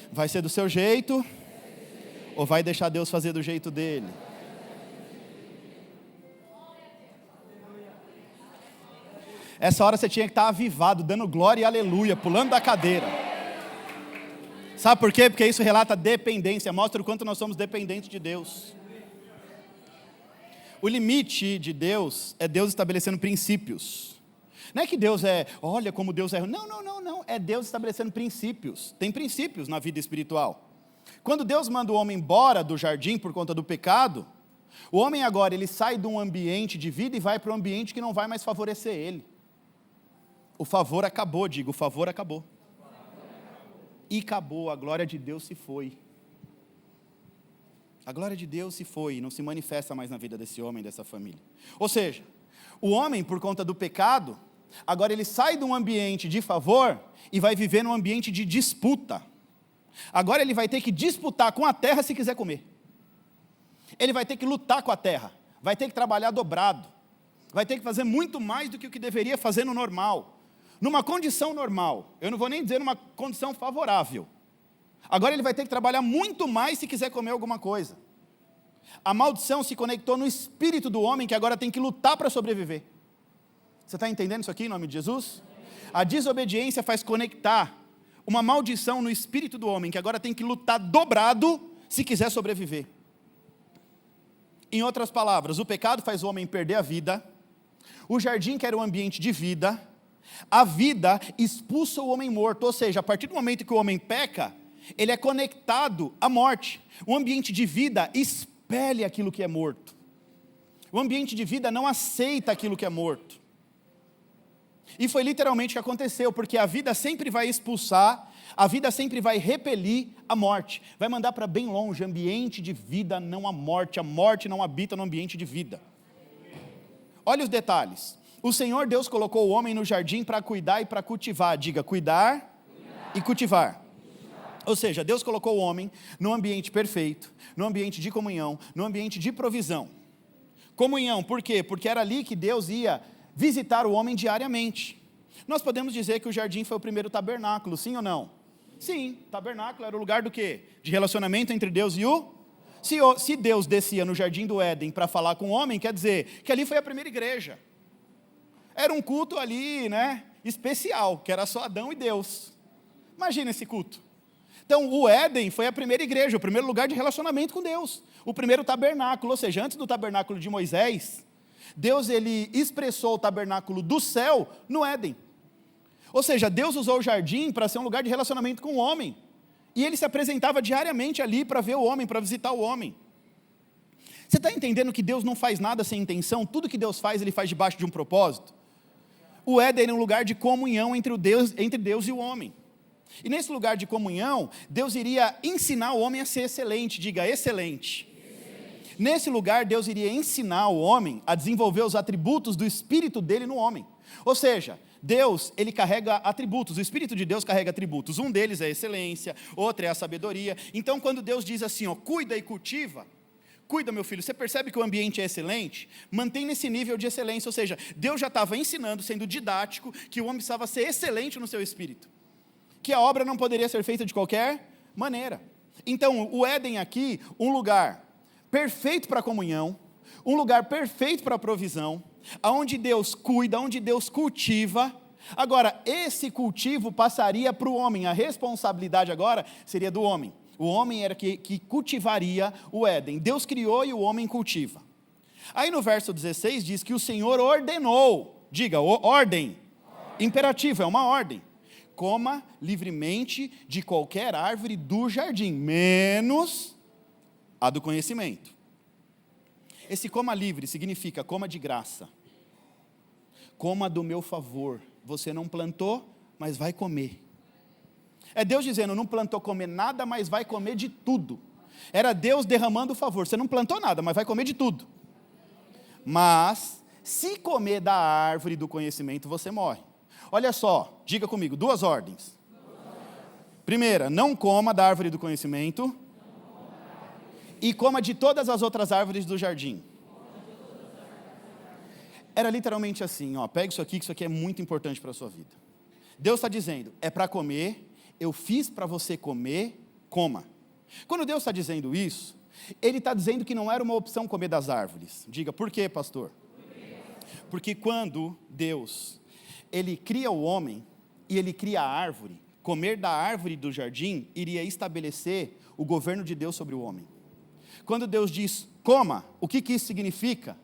Vai ser do seu jeito, ou vai deixar Deus fazer do jeito dele? Essa hora você tinha que estar avivado, dando glória e aleluia, pulando da cadeira. Sabe por quê? Porque isso relata dependência, mostra o quanto nós somos dependentes de Deus. O limite de Deus é Deus estabelecendo princípios. Não é que Deus olha como Deus é. Não. É Deus estabelecendo princípios. Tem princípios na vida espiritual. Quando Deus manda o homem embora do jardim por conta do pecado, o homem agora ele sai de um ambiente de vida e vai para um ambiente que não vai mais favorecer ele. O favor acabou, o favor acabou. E acabou, a glória de Deus se foi. A glória de Deus se foi e não se manifesta mais na vida desse homem, dessa família. Ou seja, o homem, por conta do pecado, agora ele sai de um ambiente de favor e vai viver num ambiente de disputa. Agora ele vai ter que disputar com a terra se quiser comer. Ele vai ter que lutar com a terra, vai ter que trabalhar dobrado, vai ter que fazer muito mais do que o que deveria fazer no normal. Numa condição normal, eu não vou nem dizer numa condição favorável. Agora ele vai ter que trabalhar muito mais se quiser comer alguma coisa. A maldição se conectou no espírito do homem que agora tem que lutar para sobreviver. Você está entendendo isso aqui em nome de Jesus? A desobediência faz conectar uma maldição no espírito do homem que agora tem que lutar dobrado se quiser sobreviver. Em outras palavras, o pecado faz o homem perder a vida, o jardim que era um ambiente de vida, a vida expulsa o homem morto, ou seja, a partir do momento que o homem peca, ele é conectado à morte. O ambiente de vida expele aquilo que é morto. O ambiente de vida não aceita aquilo que é morto. E foi literalmente o que aconteceu, porque a vida sempre vai expulsar, a vida sempre vai repelir a morte. Vai mandar para bem longe, ambiente de vida, não a morte não habita no ambiente de vida. Olha os detalhes. O Senhor Deus colocou o homem no jardim para cuidar e para cultivar. Diga, cuidar e cultivar. Ou seja, Deus colocou o homem num ambiente perfeito, num ambiente de comunhão, num ambiente de provisão. Comunhão, por quê? Porque era ali que Deus ia visitar o homem diariamente. Nós podemos dizer que o jardim foi o primeiro tabernáculo, sim ou não? Sim, tabernáculo era o lugar do quê? De relacionamento entre Deus e o... Se Deus descia no jardim do Éden para falar com o homem, quer dizer que ali foi a primeira igreja. Era um culto ali, especial, que era só Adão e Deus. Imagina esse culto. Então, o Éden foi a primeira igreja, o primeiro lugar de relacionamento com Deus. O primeiro tabernáculo, ou seja, antes do tabernáculo de Moisés, Deus ele expressou o tabernáculo do céu no Éden. Ou seja, Deus usou o jardim para ser um lugar de relacionamento com o homem. E ele se apresentava diariamente ali para ver o homem, para visitar o homem. Você está entendendo que Deus não faz nada sem intenção? Tudo que Deus faz, ele faz debaixo de um propósito? O Éden é um lugar de comunhão entre Deus e o homem. E nesse lugar de comunhão, Deus iria ensinar o homem a ser excelente. Diga, excelente. Nesse lugar, Deus iria ensinar o homem a desenvolver os atributos do Espírito dele no homem. Ou seja, Deus, ele carrega atributos, o Espírito de Deus carrega atributos. Um deles é a excelência, outro é a sabedoria. Então, quando Deus diz assim, cuida e cultiva, cuida, meu filho, você percebe que o ambiente é excelente? Mantém nesse nível de excelência, ou seja, Deus já estava ensinando, sendo didático, que o homem precisava ser excelente no seu espírito. Que a obra não poderia ser feita de qualquer maneira. Então, o Éden aqui, um lugar perfeito para a comunhão, um lugar perfeito para a provisão, onde Deus cuida, onde Deus cultiva. Agora, esse cultivo passaria para o homem, a responsabilidade agora seria do homem. O homem era que cultivaria o Éden. Deus criou e o homem cultiva. Aí no verso 16 diz que o Senhor ordenou, diga, ordem, imperativo, é uma ordem. Coma livremente de qualquer árvore do jardim, menos a do conhecimento. Esse coma livre significa coma de graça. Coma do meu favor. Você não plantou, mas vai comer. É Deus dizendo, não plantou comer nada, mas vai comer de tudo. Era Deus derramando o favor. Você não plantou nada, mas vai comer de tudo. Mas, se comer da árvore do conhecimento, você morre. Olha só, diga comigo, 2 ordens. Primeira, não coma da árvore do conhecimento. E coma de todas as outras árvores do jardim. Era literalmente assim, ó, pega isso aqui, que isso aqui é muito importante para a sua vida. Deus está dizendo, é para comer, eu fiz para você comer, coma. Quando Deus está dizendo isso, Ele está dizendo que não era uma opção comer das árvores. Diga, por quê, pastor? Porque quando Deus, Ele cria o homem e Ele cria a árvore, comer da árvore do jardim iria estabelecer o governo de Deus sobre o homem. Quando Deus diz, coma, o que isso significa?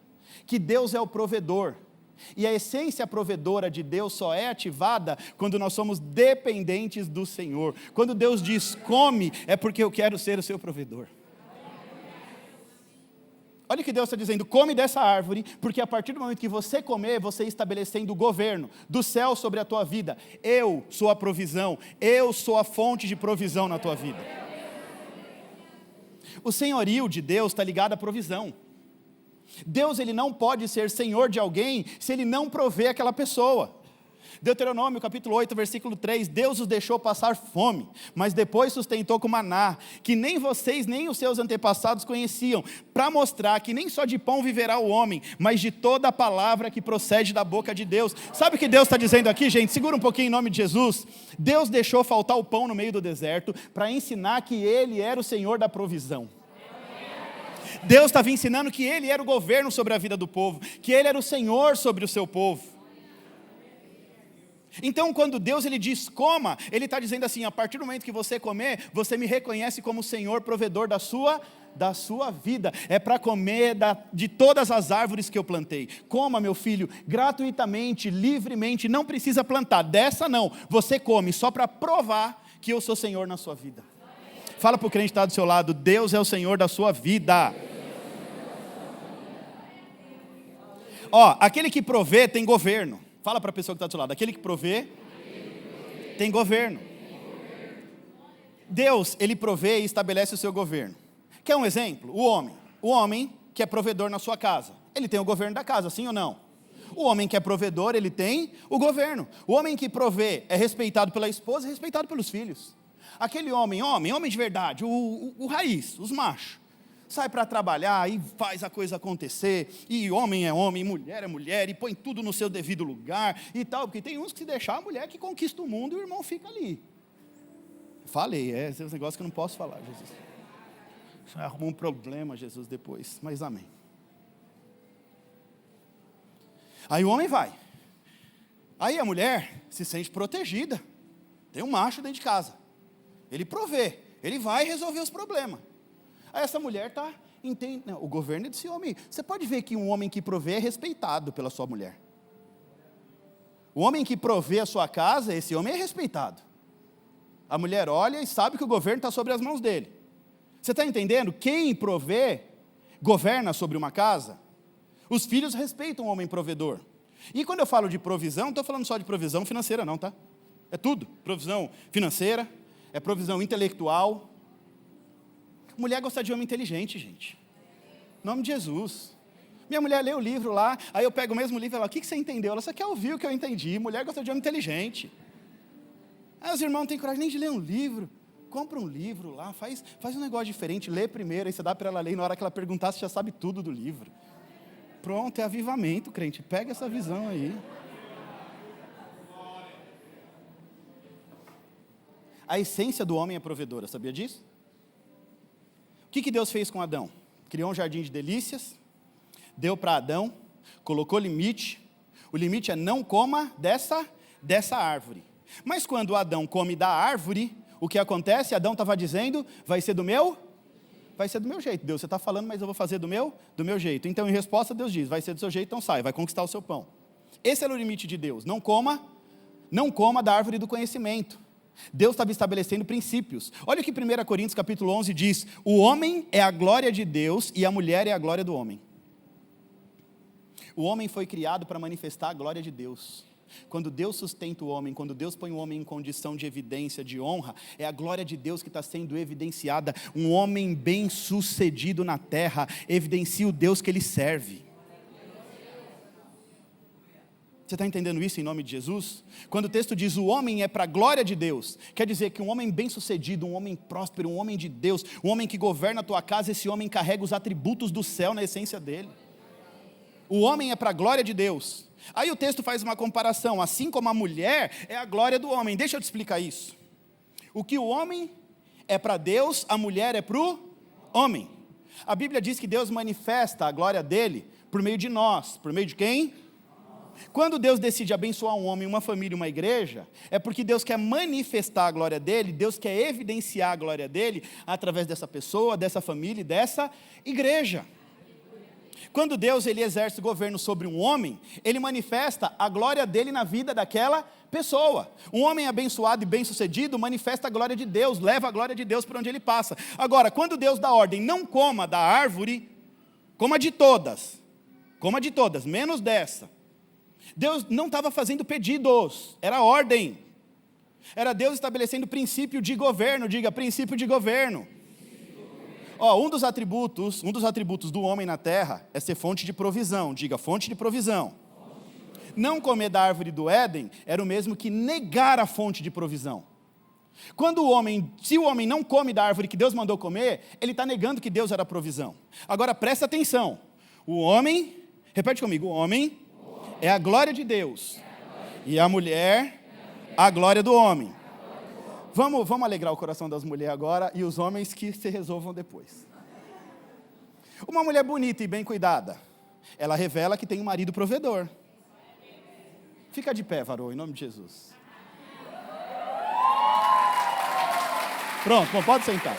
Que Deus é o provedor. E a essência provedora de Deus só é ativada quando nós somos dependentes do Senhor. Quando Deus diz, come, é porque eu quero ser o seu provedor. Olha o que Deus está dizendo, come dessa árvore, porque a partir do momento que você comer, você estabelecendo o governo do céu sobre a tua vida. Eu sou a provisão, eu sou a fonte de provisão na tua vida. O senhorio de Deus está ligado à provisão. Deus, Ele não pode ser senhor de alguém se Ele não prover aquela pessoa. Deuteronômio capítulo 8, versículo 3, Deus os deixou passar fome, mas depois sustentou com maná, que nem vocês nem os seus antepassados conheciam, para mostrar que nem só de pão viverá o homem, mas de toda a palavra que procede da boca de Deus. Sabe o que Deus está dizendo aqui, gente? Segura um pouquinho em nome de Jesus. Deus deixou faltar o pão no meio do deserto, para ensinar que Ele era o Senhor da provisão. Deus estava ensinando que Ele era o governo sobre a vida do povo, que Ele era o Senhor sobre o seu povo. Então quando Deus Ele diz coma, Ele está dizendo assim, a partir do momento que você comer, você me reconhece como Senhor provedor da sua vida, é para comer de todas as árvores que eu plantei. Coma, meu filho, gratuitamente, livremente, não precisa plantar, dessa não, você come só para provar que eu sou Senhor na sua vida. Fala para o crente que está do seu lado, Deus é o Senhor da sua vida. Ó, aquele que provê tem governo. Fala para a pessoa que está do seu lado, aquele que provê tem governo. Deus, Ele provê e estabelece o seu governo. Quer um exemplo? O homem que é provedor na sua casa, ele tem o governo da casa, sim ou não? O homem que é provedor, ele tem o governo. O homem que provê é respeitado pela esposa e respeitado pelos filhos. Aquele homem de verdade, o raiz, os machos, sai para trabalhar e faz a coisa acontecer, e homem é homem, mulher é mulher, e põe tudo no seu devido lugar, e tal, porque tem uns que se deixar a mulher que conquista o mundo e o irmão fica ali. Falei, esse é um negócio que eu não posso falar, Jesus. Isso arrumou um problema, Jesus, depois, mas amém. Aí o homem vai, aí a mulher se sente protegida, tem um macho dentro de casa, ele provê, ele vai resolver os problemas. Aí essa mulher está entendendo, o governo é desse homem. Você pode ver que um homem que provê é respeitado pela sua mulher. O homem que provê a sua casa, esse homem é respeitado. A mulher olha e sabe que o governo está sobre as mãos dele. Você está entendendo? Quem provê, governa sobre uma casa. Os filhos respeitam o homem provedor. E quando eu falo de provisão, não estou falando só de provisão financeira não, tá? É tudo. Provisão financeira, é provisão intelectual. Mulher gosta de homem inteligente, gente. Em nome de Jesus. Minha mulher lê o livro lá, aí eu pego o mesmo livro e ela, o que você entendeu? Ela só quer ouvir o que eu entendi. Mulher gosta de homem inteligente. Aí os irmãos não têm coragem nem de ler um livro. Compra um livro lá, faz um negócio diferente, lê primeiro, aí você dá para ela ler, e na hora que ela perguntar, você já sabe tudo do livro. Pronto, é avivamento, crente. Pega essa visão aí. A essência do homem é provedora, sabia disso? O que Deus fez com Adão? Criou um jardim de delícias, deu para Adão, colocou limite. O limite é não coma dessa árvore. Mas quando Adão come da árvore, o que acontece? Adão estava dizendo, vai ser do meu jeito. Deus, você está falando, mas eu vou fazer do meu jeito. Então, em resposta, Deus diz, vai ser do seu jeito, então sai, vai conquistar o seu pão. Esse era o limite de Deus. Não coma da árvore do conhecimento. Deus estava estabelecendo princípios. Olha o que 1 Coríntios capítulo 11 diz, o homem é a glória de Deus e a mulher é a glória do homem. O homem foi criado para manifestar a glória de Deus. Quando Deus sustenta o homem, quando Deus põe o homem em condição de evidência, de honra, é a glória de Deus que está sendo evidenciada. Um homem bem sucedido na terra evidencia o Deus que ele serve. Você está entendendo isso em nome de Jesus? Quando o texto diz o homem é para a glória de Deus, quer dizer que um homem bem sucedido, um homem próspero, um homem de Deus, um homem que governa a tua casa, esse homem carrega os atributos do céu na essência dele. O homem é para a glória de Deus. Aí o texto faz uma comparação, assim como a mulher é a glória do homem. Deixa eu te explicar isso. O que o homem é para Deus, a mulher é para o homem. A Bíblia diz que Deus manifesta a glória dele por meio de nós. Por meio de quem? Quando Deus decide abençoar um homem, uma família, uma igreja, é porque Deus quer manifestar a glória dele, Deus quer evidenciar a glória dele através dessa pessoa, dessa família e dessa igreja. Quando Deus ele exerce governo sobre um homem, ele manifesta a glória dele na vida daquela pessoa. Um homem abençoado e bem-sucedido manifesta a glória de Deus, leva a glória de Deus por onde ele passa. Agora, quando Deus dá ordem, não coma da árvore, coma de todas, menos dessa. Deus não estava fazendo pedidos, era ordem. Era Deus estabelecendo princípio de governo, diga, princípio de governo. Um dos atributos do homem na terra é ser fonte de provisão, diga, fonte de provisão. Não comer da árvore do Éden era o mesmo que negar a fonte de provisão. Se o homem não come da árvore que Deus mandou comer, ele está negando que Deus era a provisão. Agora presta atenção, o homem, repete comigo, o homem é a glória de Deus, e a mulher, a glória do homem. Vamos alegrar o coração das mulheres agora, e os homens que se resolvam depois. Uma mulher bonita e bem cuidada, ela revela que tem um marido provedor. Fica de pé, varô, em nome de Jesus. Pronto, bom, pode sentar.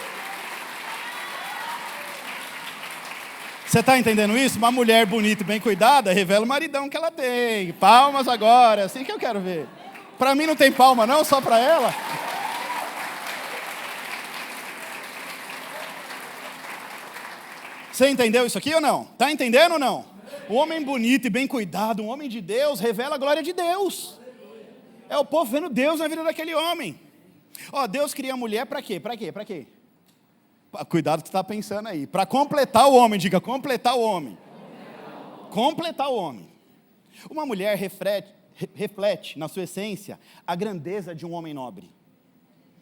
Você está entendendo isso? Uma mulher bonita e bem cuidada revela o maridão que ela tem. Palmas agora, é assim que eu quero ver. Para mim não tem palma não, só para ela. Você entendeu isso aqui ou não? Está entendendo ou não? Um homem bonito e bem cuidado, um homem de Deus, revela a glória de Deus. É o povo vendo Deus na vida daquele homem. Deus cria a mulher para quê? Para quê? Para quê? Cuidado que você está pensando aí. Para completar o homem, diga, completar o homem. Completar o homem. Uma mulher reflete, na sua essência, a grandeza de um homem nobre.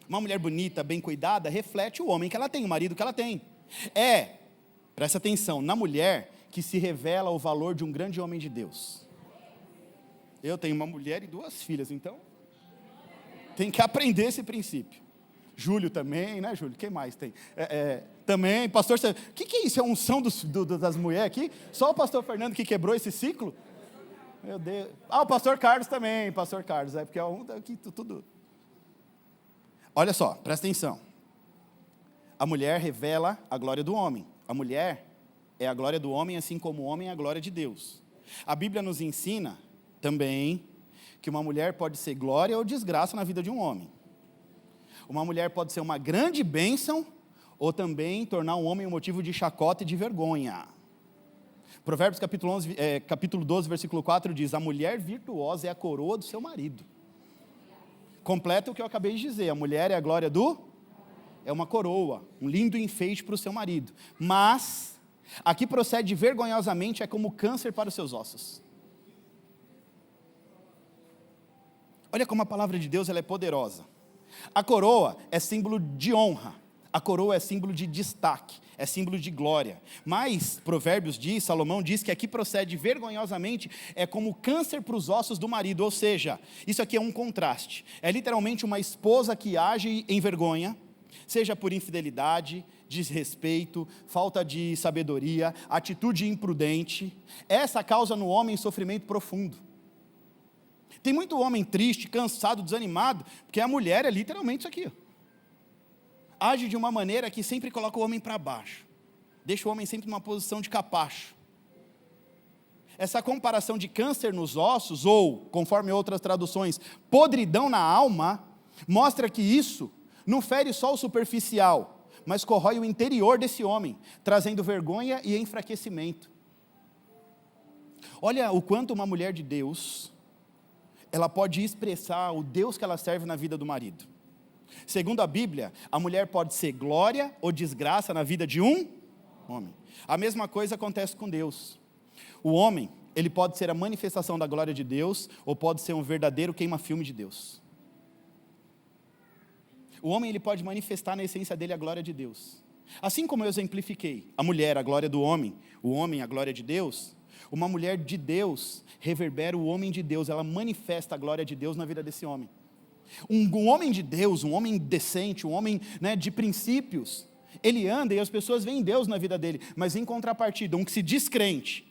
Uma mulher bonita, bem cuidada, reflete o homem que ela tem, o marido que ela tem. Presta atenção, na mulher que se revela o valor de um grande homem de Deus. Eu tenho uma mulher e 2 filhas, então tem que aprender esse princípio. Júlio também, né, Júlio? Quem mais tem? Também, pastor, o que é isso? É unção das mulheres aqui? Só o pastor Fernando que quebrou esse ciclo? Meu Deus. O pastor Carlos também, pastor Carlos, porque é um daqui, tudo. Olha só, presta atenção. A mulher revela a glória do homem. A mulher é a glória do homem, assim como o homem é a glória de Deus. A Bíblia nos ensina também que uma mulher pode ser glória ou desgraça na vida de um homem. Uma mulher pode ser uma grande bênção ou também tornar um homem um motivo de chacota e de vergonha. Provérbios capítulo 12, versículo 4 diz, a mulher virtuosa é a coroa do seu marido. Completa o que eu acabei de dizer, a mulher é a glória é uma coroa, um lindo enfeite para o seu marido. Mas, aqui procede vergonhosamente, é como câncer para os seus ossos. Olha como a palavra de Deus ela é poderosa. A coroa é símbolo de honra, a coroa é símbolo de destaque, é símbolo de glória. Mas, Provérbios diz, Salomão diz que aqui procede vergonhosamente, é como câncer para os ossos do marido, ou seja, isso aqui é um contraste. É literalmente uma esposa que age em vergonha, seja por infidelidade, desrespeito, falta de sabedoria, atitude imprudente. Essa causa no homem sofrimento profundo. Tem muito homem triste, cansado, desanimado, porque a mulher é literalmente isso aqui. Age de uma maneira que sempre coloca o homem para baixo. Deixa o homem sempre numa posição de capacho. Essa comparação de câncer nos ossos, ou, conforme outras traduções, podridão na alma, mostra que isso não fere só o superficial, mas corrói o interior desse homem, trazendo vergonha e enfraquecimento. Olha o quanto uma mulher de Deus, ela pode expressar o Deus que ela serve na vida do marido. Segundo a Bíblia, a mulher pode ser glória ou desgraça na vida de um homem. A mesma coisa acontece com Deus. O homem, ele pode ser a manifestação da glória de Deus, ou pode ser um verdadeiro queima-filme de Deus. O homem ele pode manifestar na essência dele a glória de Deus. Assim como eu exemplifiquei, a mulher a glória do homem, o homem a glória de Deus, Uma mulher de Deus reverbera o homem de Deus, ela manifesta a glória de Deus na vida desse homem. Um homem de Deus, um homem decente, um homem, né, de princípios, ele anda e as pessoas veem Deus na vida dele, mas em contrapartida, um que se diz crente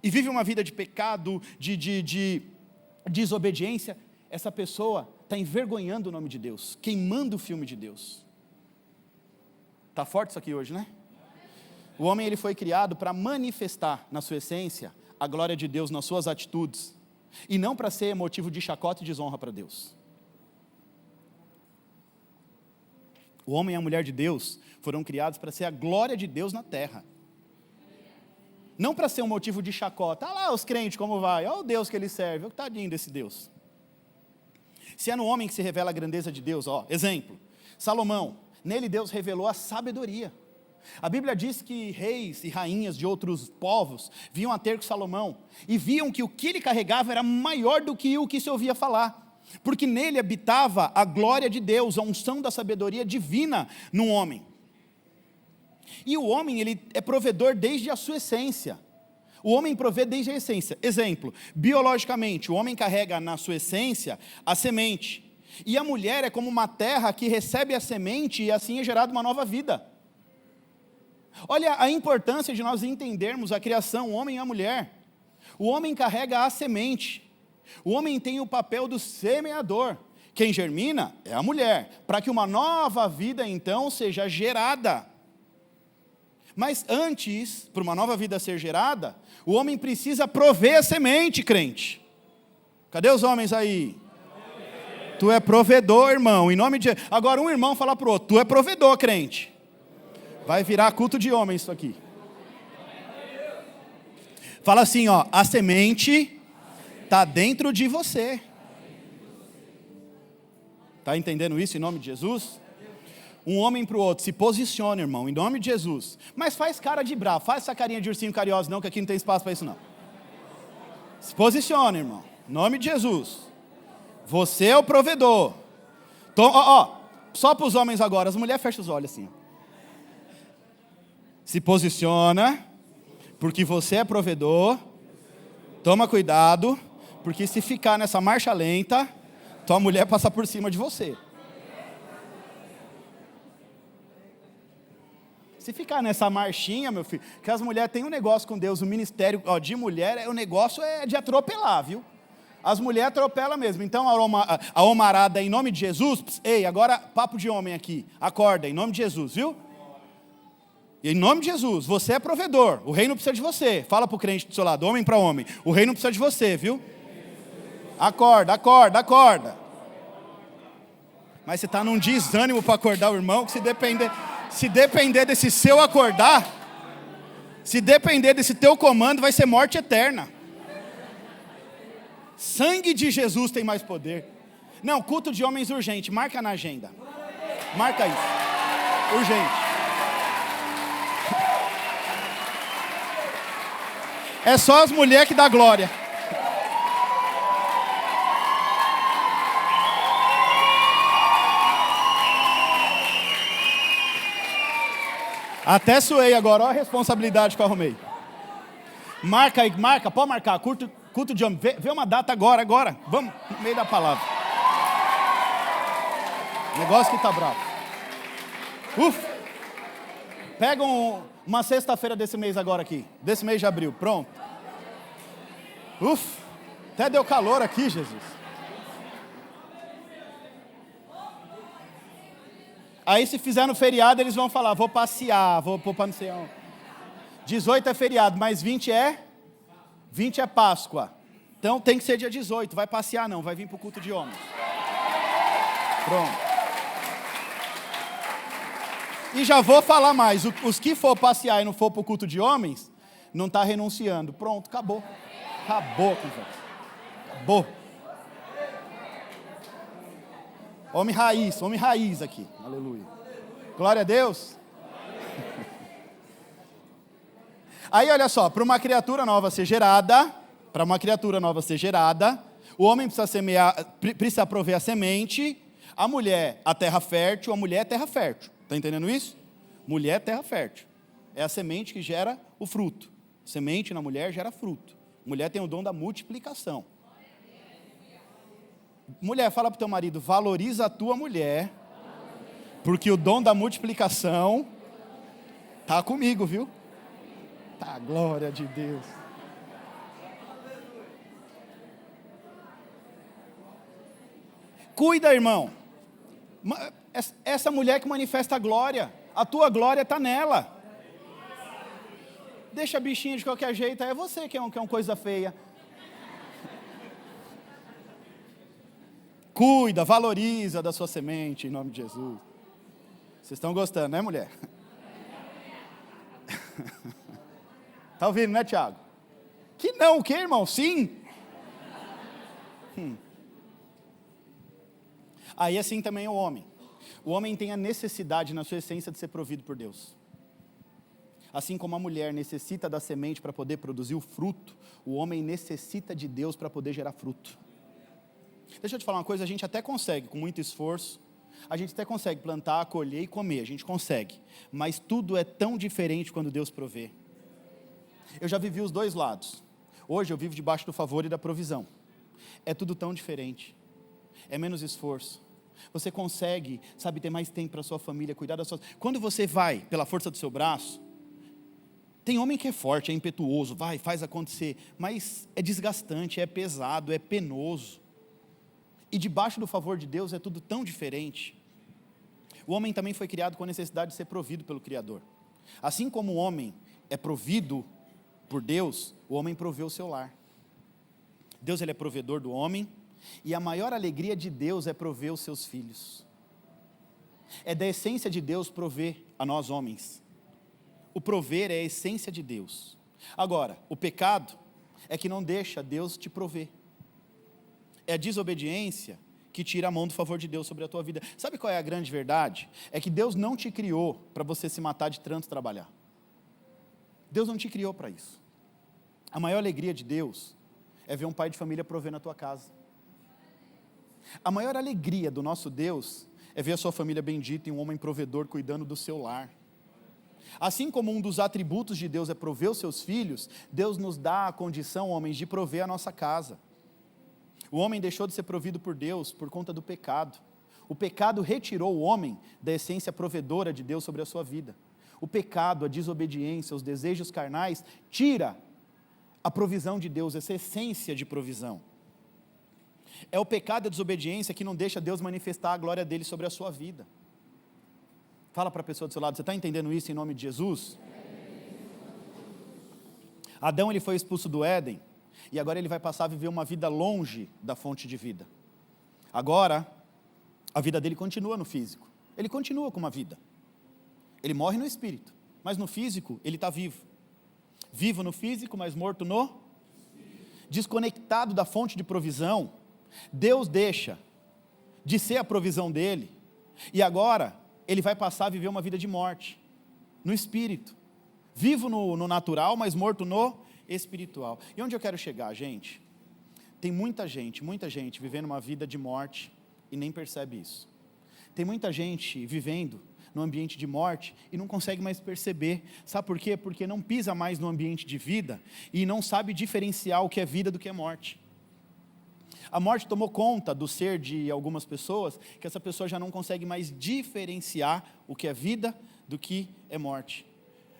e vive uma vida de pecado, de desobediência, essa pessoa está envergonhando o nome de Deus, queimando o filme de Deus. Está forte isso aqui hoje, né? O homem ele foi criado para manifestar na sua essência a glória de Deus nas suas atitudes, e não para ser motivo de chacota e desonra para Deus. O homem e a mulher de Deus foram criados para ser a glória de Deus na terra. Não para ser um motivo de chacota. Ah lá os crentes como vai, olha o Deus que ele serve, o tadinho desse Deus. Se é no homem que se revela a grandeza de Deus, exemplo, Salomão, nele Deus revelou a sabedoria. A Bíblia diz que reis e rainhas de outros povos vinham a ter com Salomão, e viam que o que ele carregava era maior do que o que se ouvia falar, porque nele habitava a glória de Deus, a unção da sabedoria divina no homem. E o homem, ele é provedor desde a sua essência. O homem provê desde a essência. Exemplo, biologicamente, o homem carrega na sua essência a semente, e a mulher é como uma terra que recebe a semente e assim é gerada uma nova vida. Olha a importância de nós entendermos a criação, o homem e a mulher. O homem carrega a semente. O homem tem o papel do semeador. Quem germina é a mulher, para que uma nova vida então seja gerada. Mas antes, para uma nova vida ser gerada, o homem precisa prover a semente, crente. Cadê os homens aí? Tu é provedor, irmão, em nome de... Agora um irmão fala para o outro, tu é provedor, crente. Vai virar culto de homem isso aqui. Fala assim, a semente está dentro de você. Está entendendo isso em nome de Jesus? Um homem para o outro, se posiciona, irmão, em nome de Jesus. Mas faz cara de bravo, faz essa carinha de ursinho carinhoso não, que aqui não tem espaço para isso não. Se posiciona, irmão, em nome de Jesus. Você é o provedor. Só para os homens agora, as mulheres fecham os olhos assim. Se posiciona, porque você é provedor. Toma cuidado, porque se ficar nessa marcha lenta, tua mulher passa por cima de você. Se ficar nessa marchinha, meu filho, que as mulheres têm um negócio com Deus, o ministério de mulher, o negócio é de atropelar, viu? As mulheres atropelam mesmo. Então a homarada em nome de Jesus, ei, agora papo de homem aqui, acorda, em nome de Jesus, viu? E em nome de Jesus, você é provedor, o reino precisa de você. Fala para o crente do seu lado, homem para homem, o reino precisa de você, viu? Acorda, acorda, acorda. Mas você está num desânimo para acordar o irmão, que se depender desse seu acordar, se depender desse teu comando, vai ser morte eterna. Sangue de Jesus tem mais poder. Não, culto de homens urgente, marca na agenda. Marca isso, urgente. É só as mulheres que dá glória. Até suei agora, olha a responsabilidade que eu arrumei. Marca aí, marca, pode marcar, culto de homem, vê uma data agora, vamos, no meio da palavra. Negócio que tá bravo. Pega uma sexta-feira desse mês agora aqui, desse mês de abril, pronto. Até deu calor aqui, Jesus. Aí se fizer no feriado, eles vão falar, vou passear, vou para não sei onde. 18 é feriado, mas 20 é Páscoa. Então tem que ser dia 18, vai passear não, vai vir para o culto de homens. Pronto. E já vou falar mais, os que for passear e não for para o culto de homens, não está renunciando. Pronto, acabou. Acabou, conversa. Acabou. Homem raiz aqui. Aleluia. Glória a Deus. Aí olha só, para uma criatura nova ser gerada, o homem precisa semear, precisa prover a semente, a mulher a terra fértil, a mulher é terra fértil. Está entendendo isso? Mulher é terra fértil. É a semente que gera o fruto. Semente na mulher gera fruto. Mulher tem o dom da multiplicação. Mulher, fala para o teu marido, valoriza a tua mulher, porque o dom da multiplicação está comigo, viu? Tá, glória de Deus. Cuida, irmão. Essa mulher que manifesta a glória, a tua glória está nela. Deixa a bichinha de qualquer jeito, é você que é uma coisa feia. Cuida, valoriza da sua semente, em nome de Jesus. Vocês estão gostando, né, mulher? Está ouvindo, né, Tiago? Que não, o que, irmão? Sim. Aí assim também é o homem. O homem tem a necessidade na sua essência de ser provido por Deus. Assim como a mulher necessita da semente para poder produzir o fruto, o homem necessita de Deus para poder gerar fruto. Deixa eu te falar uma coisa, a gente até consegue, com muito esforço, a gente até consegue plantar, colher e comer, a gente consegue. Mas tudo é tão diferente quando Deus provê. Eu já vivi os dois lados. Hoje eu vivo debaixo do favor e da provisão. É tudo tão diferente. É menos esforço. Você consegue, sabe, ter mais tempo para a sua família, cuidar da sua... Quando você vai pela força do seu braço, tem homem que é forte, é impetuoso, vai, faz acontecer, mas é desgastante, é pesado, é penoso. E debaixo do favor de Deus é tudo tão diferente. O homem também foi criado com a necessidade de ser provido pelo Criador. Assim como o homem é provido por Deus, o homem provê o seu lar. Deus, ele é provedor do homem, e a maior alegria de Deus é prover os seus filhos. É da essência de Deus prover a nós homens. O prover é a essência de Deus. Agora, o pecado é que não deixa Deus te prover. É a desobediência que tira a mão do favor de Deus sobre a tua vida. Sabe qual é a grande verdade? É que Deus não te criou para você se matar de tanto trabalhar. Deus não te criou para isso. A maior alegria de Deus é ver um pai de família prover na tua casa. A maior alegria do nosso Deus é ver a sua família bendita e um homem provedor cuidando do seu lar. Assim como um dos atributos de Deus é prover os seus filhos, Deus nos dá a condição, homens, de prover a nossa casa. O homem deixou de ser provido por Deus por conta do pecado. O pecado retirou o homem da essência provedora de Deus sobre a sua vida. O pecado, a desobediência, os desejos carnais, tira a provisão de Deus, essa essência de provisão. É o pecado e a desobediência que não deixa Deus manifestar a glória dele sobre a sua vida. Fala para a pessoa do seu lado, você está entendendo isso em nome de Jesus? Adão, ele foi expulso do Éden, e agora ele vai passar a viver uma vida longe da fonte de vida. Agora, a vida dele continua no físico. Ele continua com uma vida. Ele morre no espírito, mas no físico ele está vivo. Vivo no físico, mas morto no? Desconectado da fonte de provisão, Deus deixa de ser a provisão dele, e agora ele vai passar a viver uma vida de morte, no espírito. Vivo no natural, mas morto no espiritual. E onde eu quero chegar, gente? Tem muita gente vivendo uma vida de morte e nem percebe isso. Tem muita gente vivendo no ambiente de morte e não consegue mais perceber. Sabe por quê? Porque não pisa mais no ambiente de vida e não sabe diferenciar o que é vida do que é morte. A morte tomou conta do ser de algumas pessoas, que essa pessoa já não consegue mais diferenciar o que é vida do que é morte.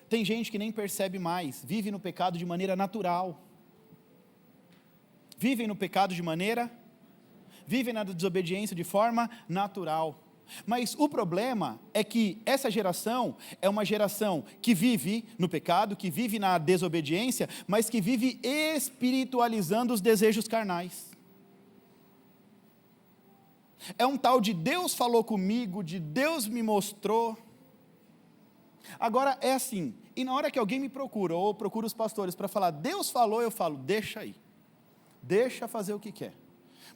Tem gente que nem percebe mais, vive no pecado de maneira natural. Vivem no pecado vivem na desobediência de forma natural. Mas o problema é que essa geração é uma geração que vive no pecado, que vive na desobediência, mas que vive espiritualizando os desejos carnais. É um tal de Deus falou comigo, de Deus me mostrou. Agora é assim, e na hora que alguém me procura, ou procura os pastores para falar, Deus falou, eu falo, deixa aí, deixa fazer o que quer.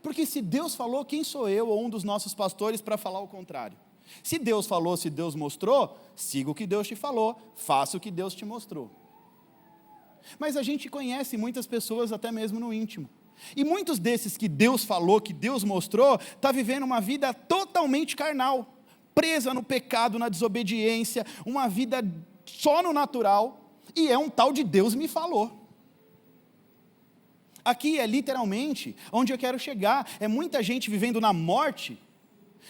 Porque se Deus falou, quem sou eu ou um dos nossos pastores para falar o contrário? Se Deus falou, se Deus mostrou, siga o que Deus te falou, faça o que Deus te mostrou. Mas a gente conhece muitas pessoas até mesmo no íntimo. E muitos desses que Deus falou, que Deus mostrou, está vivendo uma vida totalmente carnal, presa no pecado, na desobediência, uma vida só no natural, e é um tal de Deus me falou. Aqui é literalmente onde eu quero chegar. É muita gente vivendo na morte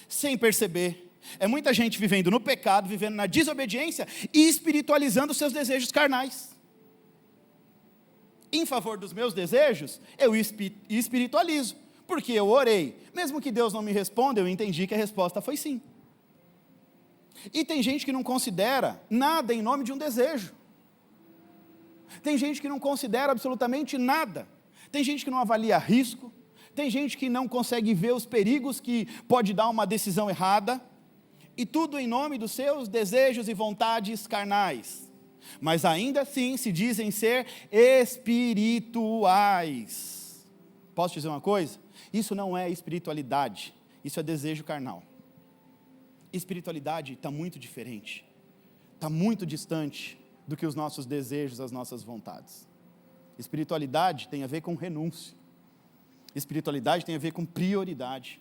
sem perceber. É muita gente vivendo no pecado, vivendo na desobediência e espiritualizando seus desejos carnais. Em favor dos meus desejos, eu espiritualizo, porque eu orei. Mesmo que Deus não me responda, eu entendi que a resposta foi sim. E tem gente que não considera nada em nome de um desejo. Tem gente que não considera absolutamente nada. Tem gente que não avalia risco. Tem gente que não consegue ver os perigos que pode dar uma decisão errada. E tudo em nome dos seus desejos e vontades carnais. Mas ainda assim se dizem ser espirituais. Posso dizer uma coisa? Isso não é espiritualidade. Isso é desejo carnal. Espiritualidade está muito diferente. Está muito distante do que os nossos desejos, as nossas vontades. Espiritualidade tem a ver com renúncia. Espiritualidade tem a ver com prioridade.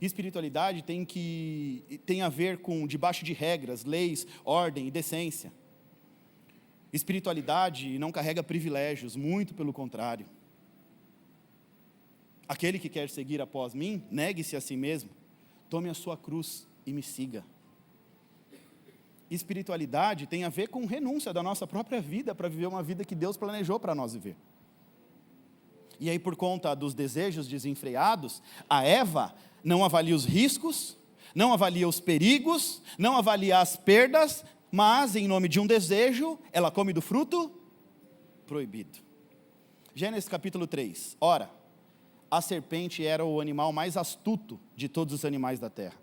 Espiritualidade tem a ver com debaixo de regras, leis, ordem e decência. Espiritualidade não carrega privilégios, muito pelo contrário. Aquele que quer seguir após mim, negue-se a si mesmo, tome a sua cruz e me siga. Espiritualidade tem a ver com renúncia da nossa própria vida para viver uma vida que Deus planejou para nós viver. E aí, por conta dos desejos desenfreados, a Eva não avalia os riscos, não avalia os perigos, não avalia as perdas, mas em nome de um desejo, ela come do fruto proibido. Gênesis capítulo 3. Ora, a serpente era o animal mais astuto de todos os animais da terra.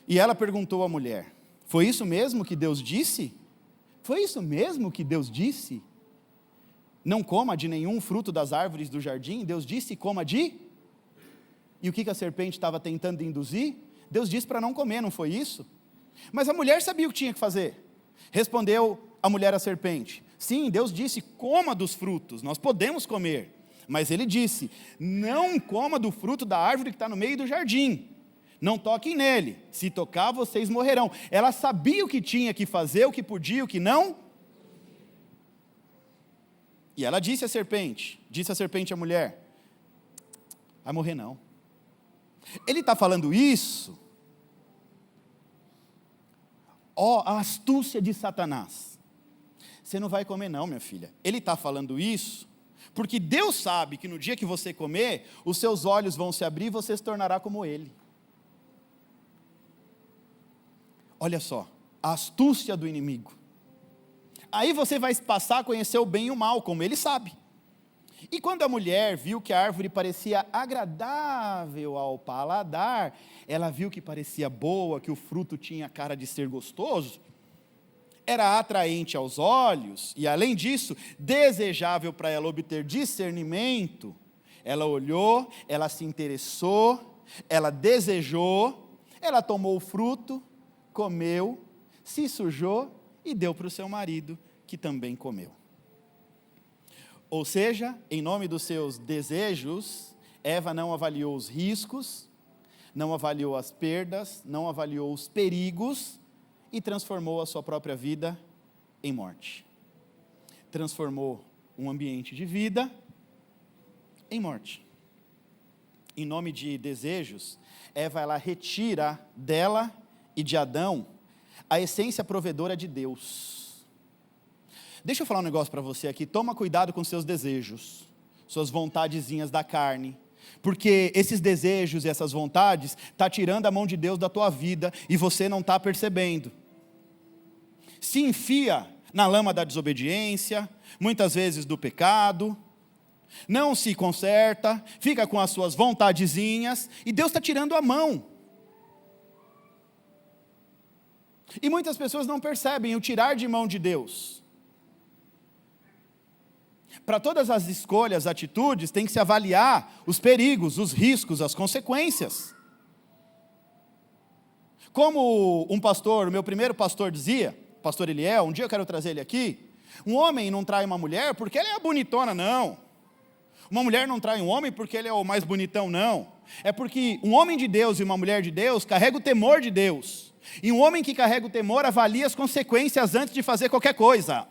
E ela perguntou à mulher: foi isso mesmo que Deus disse? Foi isso mesmo que Deus disse? Não coma de nenhum fruto das árvores do jardim? Deus disse, coma de... E o que a serpente estava tentando induzir? Deus disse para não comer, não foi isso? Mas a mulher sabia o que tinha que fazer. Respondeu a mulher à serpente: sim, Deus disse, coma dos frutos, nós podemos comer. Mas ele disse, não coma do fruto da árvore que está no meio do jardim. Não toquem nele, se tocar vocês morrerão. Ela sabia o que tinha que fazer, o que podia, o que não. E ela disse à serpente à mulher: vai morrer não. Ele está falando isso, a astúcia de Satanás. Você não vai comer não, minha filha. Ele está falando isso, porque Deus sabe que no dia que você comer, os seus olhos vão se abrir e você se tornará como ele. Olha só, a astúcia do inimigo. Aí você vai passar a conhecer o bem e o mal, como ele sabe. E quando a mulher viu que a árvore parecia agradável ao paladar, ela viu que parecia boa, que o fruto tinha cara de ser gostoso, era atraente aos olhos, e além disso, desejável para ela obter discernimento, ela olhou, ela se interessou, ela desejou, ela tomou o fruto, comeu, se sujou e deu para o seu marido, que também comeu. Ou seja, em nome dos seus desejos, Eva não avaliou os riscos, não avaliou as perdas, não avaliou os perigos e transformou a sua própria vida em morte. Transformou um ambiente de vida em morte. Em nome de desejos, Eva ela retira dela e de Adão a essência provedora de Deus. Deixa eu falar um negócio para você aqui, toma cuidado com seus desejos, suas vontadezinhas da carne, porque esses desejos e essas vontades estão tirando a mão de Deus da tua vida e você não está percebendo. Se enfia na lama da desobediência, muitas vezes do pecado, não se conserta, fica com as suas vontadezinhas e Deus está tirando a mão. E muitas pessoas não percebem o tirar de mão de Deus. Para todas as escolhas, atitudes, tem que se avaliar os perigos, os riscos, as consequências. Como um pastor, o meu primeiro pastor dizia, pastor Eliel, um dia eu quero trazer ele aqui, um homem não trai uma mulher porque ela é a bonitona, não. Uma mulher não trai um homem porque ele é o mais bonitão, não. É porque um homem de Deus e uma mulher de Deus carrega o temor de Deus. E um homem que carrega o temor avalia as consequências antes de fazer qualquer coisa.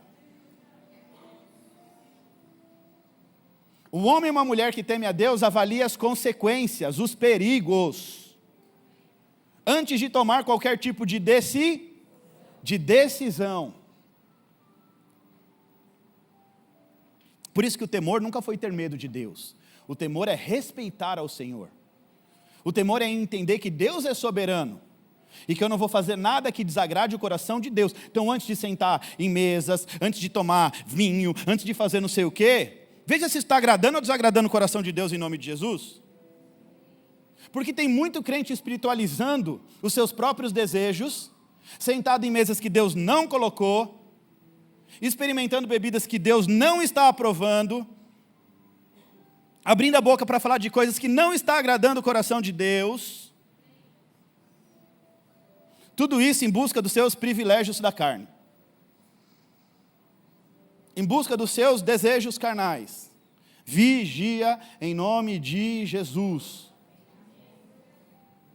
O homem e uma mulher que teme a Deus avalia as consequências, os perigos, antes de tomar qualquer tipo de decisão. Por isso que o temor nunca foi ter medo de Deus. O temor é respeitar ao Senhor. O temor é entender que Deus é soberano e que eu não vou fazer nada que desagrade o coração de Deus. Então, antes de sentar em mesas, antes de tomar vinho, antes de fazer não sei o quê, veja se está agradando ou desagradando o coração de Deus em nome de Jesus. Porque tem muito crente espiritualizando os seus próprios desejos, sentado em mesas que Deus não colocou, experimentando bebidas que Deus não está aprovando, abrindo a boca para falar de coisas que não está agradando o coração de Deus. Tudo isso em busca dos seus privilégios da carne. Em busca dos seus desejos carnais. Vigia em nome de Jesus.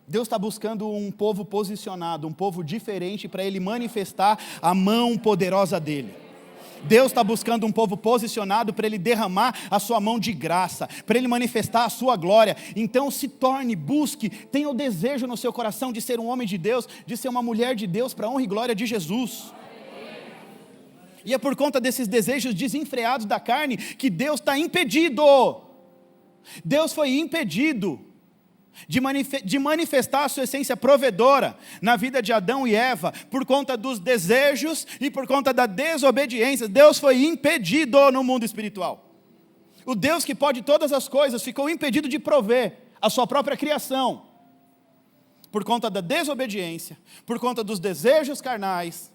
Deus está buscando um povo posicionado, um povo diferente para Ele manifestar a mão poderosa dEle. Deus está buscando um povo posicionado para Ele derramar a sua mão de graça, para Ele manifestar a sua glória. Então se torne, busque, tenha o desejo no seu coração de ser um homem de Deus, de ser uma mulher de Deus, para a honra e glória de Jesus. E é por conta desses desejos desenfreados da carne que Deus está impedido. Deus foi impedido de manifestar a sua essência provedora na vida de Adão e Eva, por conta dos desejos e por conta da desobediência. Deus foi impedido no mundo espiritual. O Deus que pode todas as coisas ficou impedido de prover a sua própria criação, por conta da desobediência, por conta dos desejos carnais,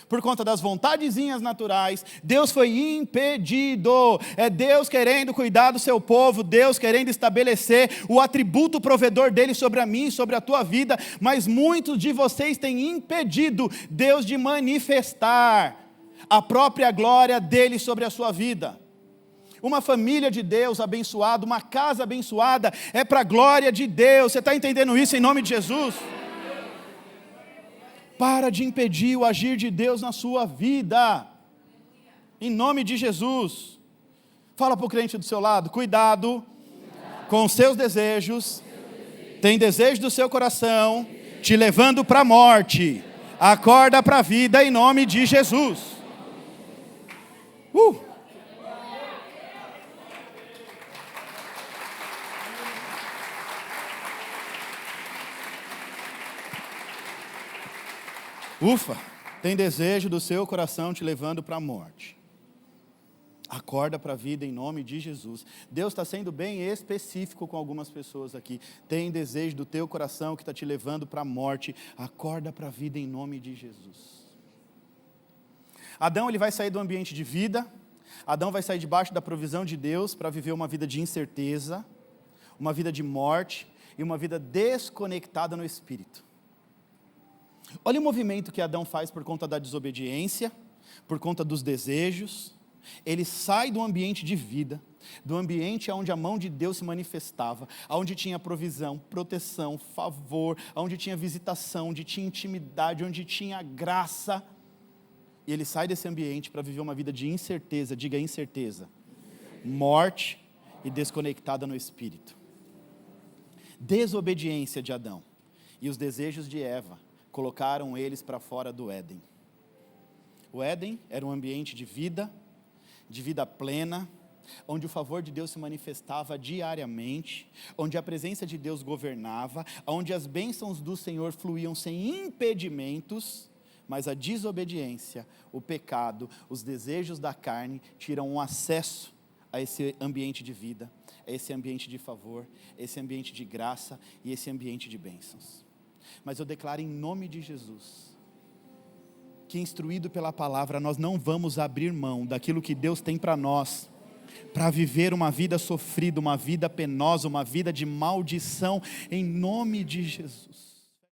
por conta das vontadezinhas naturais. Deus foi impedido. É Deus querendo cuidar do seu povo, Deus querendo estabelecer o atributo provedor dele sobre a mim, sobre a tua vida, mas muitos de vocês têm impedido Deus de manifestar a própria glória dele sobre a sua vida. Uma família de Deus abençoada, uma casa abençoada, é para a glória de Deus. Você está entendendo isso em nome de Jesus? Para de impedir o agir de Deus na sua vida, em nome de Jesus. Fala para o crente do seu lado: cuidado com os seus desejos, tem desejo do seu coração, te levando para a morte. Acorda para a vida em nome de Jesus. Ufa, tem desejo do seu coração te levando para a morte. Acorda para a vida em nome de Jesus. Deus está sendo bem específico com algumas pessoas aqui. Tem desejo do teu coração que está te levando para a morte. Acorda para a vida em nome de Jesus. Adão, ele vai sair do ambiente de vida. Adão vai sair debaixo da provisão de Deus para viver uma vida de incerteza, uma vida de morte e uma vida desconectada no espírito. Olha o movimento que Adão faz por conta da desobediência, por conta dos desejos. Ele sai do ambiente de vida, do ambiente onde a mão de Deus se manifestava, onde tinha provisão, proteção, favor, onde tinha visitação, onde tinha intimidade, onde tinha graça. E ele sai desse ambiente para viver uma vida de incerteza, diga incerteza, morte e desconectada no espírito. Desobediência de Adão e os desejos de Eva colocaram eles para fora do Éden. O Éden era um ambiente de vida plena, onde o favor de Deus se manifestava diariamente, onde a presença de Deus governava, onde as bênçãos do Senhor fluíam sem impedimentos, mas a desobediência, o pecado, os desejos da carne tiram um acesso a esse ambiente de vida, a esse ambiente de favor, esse ambiente de graça e esse ambiente de bênçãos. Mas eu declaro em nome de Jesus, que instruído pela palavra, nós não vamos abrir mão daquilo que Deus tem para nós, para viver uma vida sofrida, uma vida penosa, uma vida de maldição, em nome de Jesus.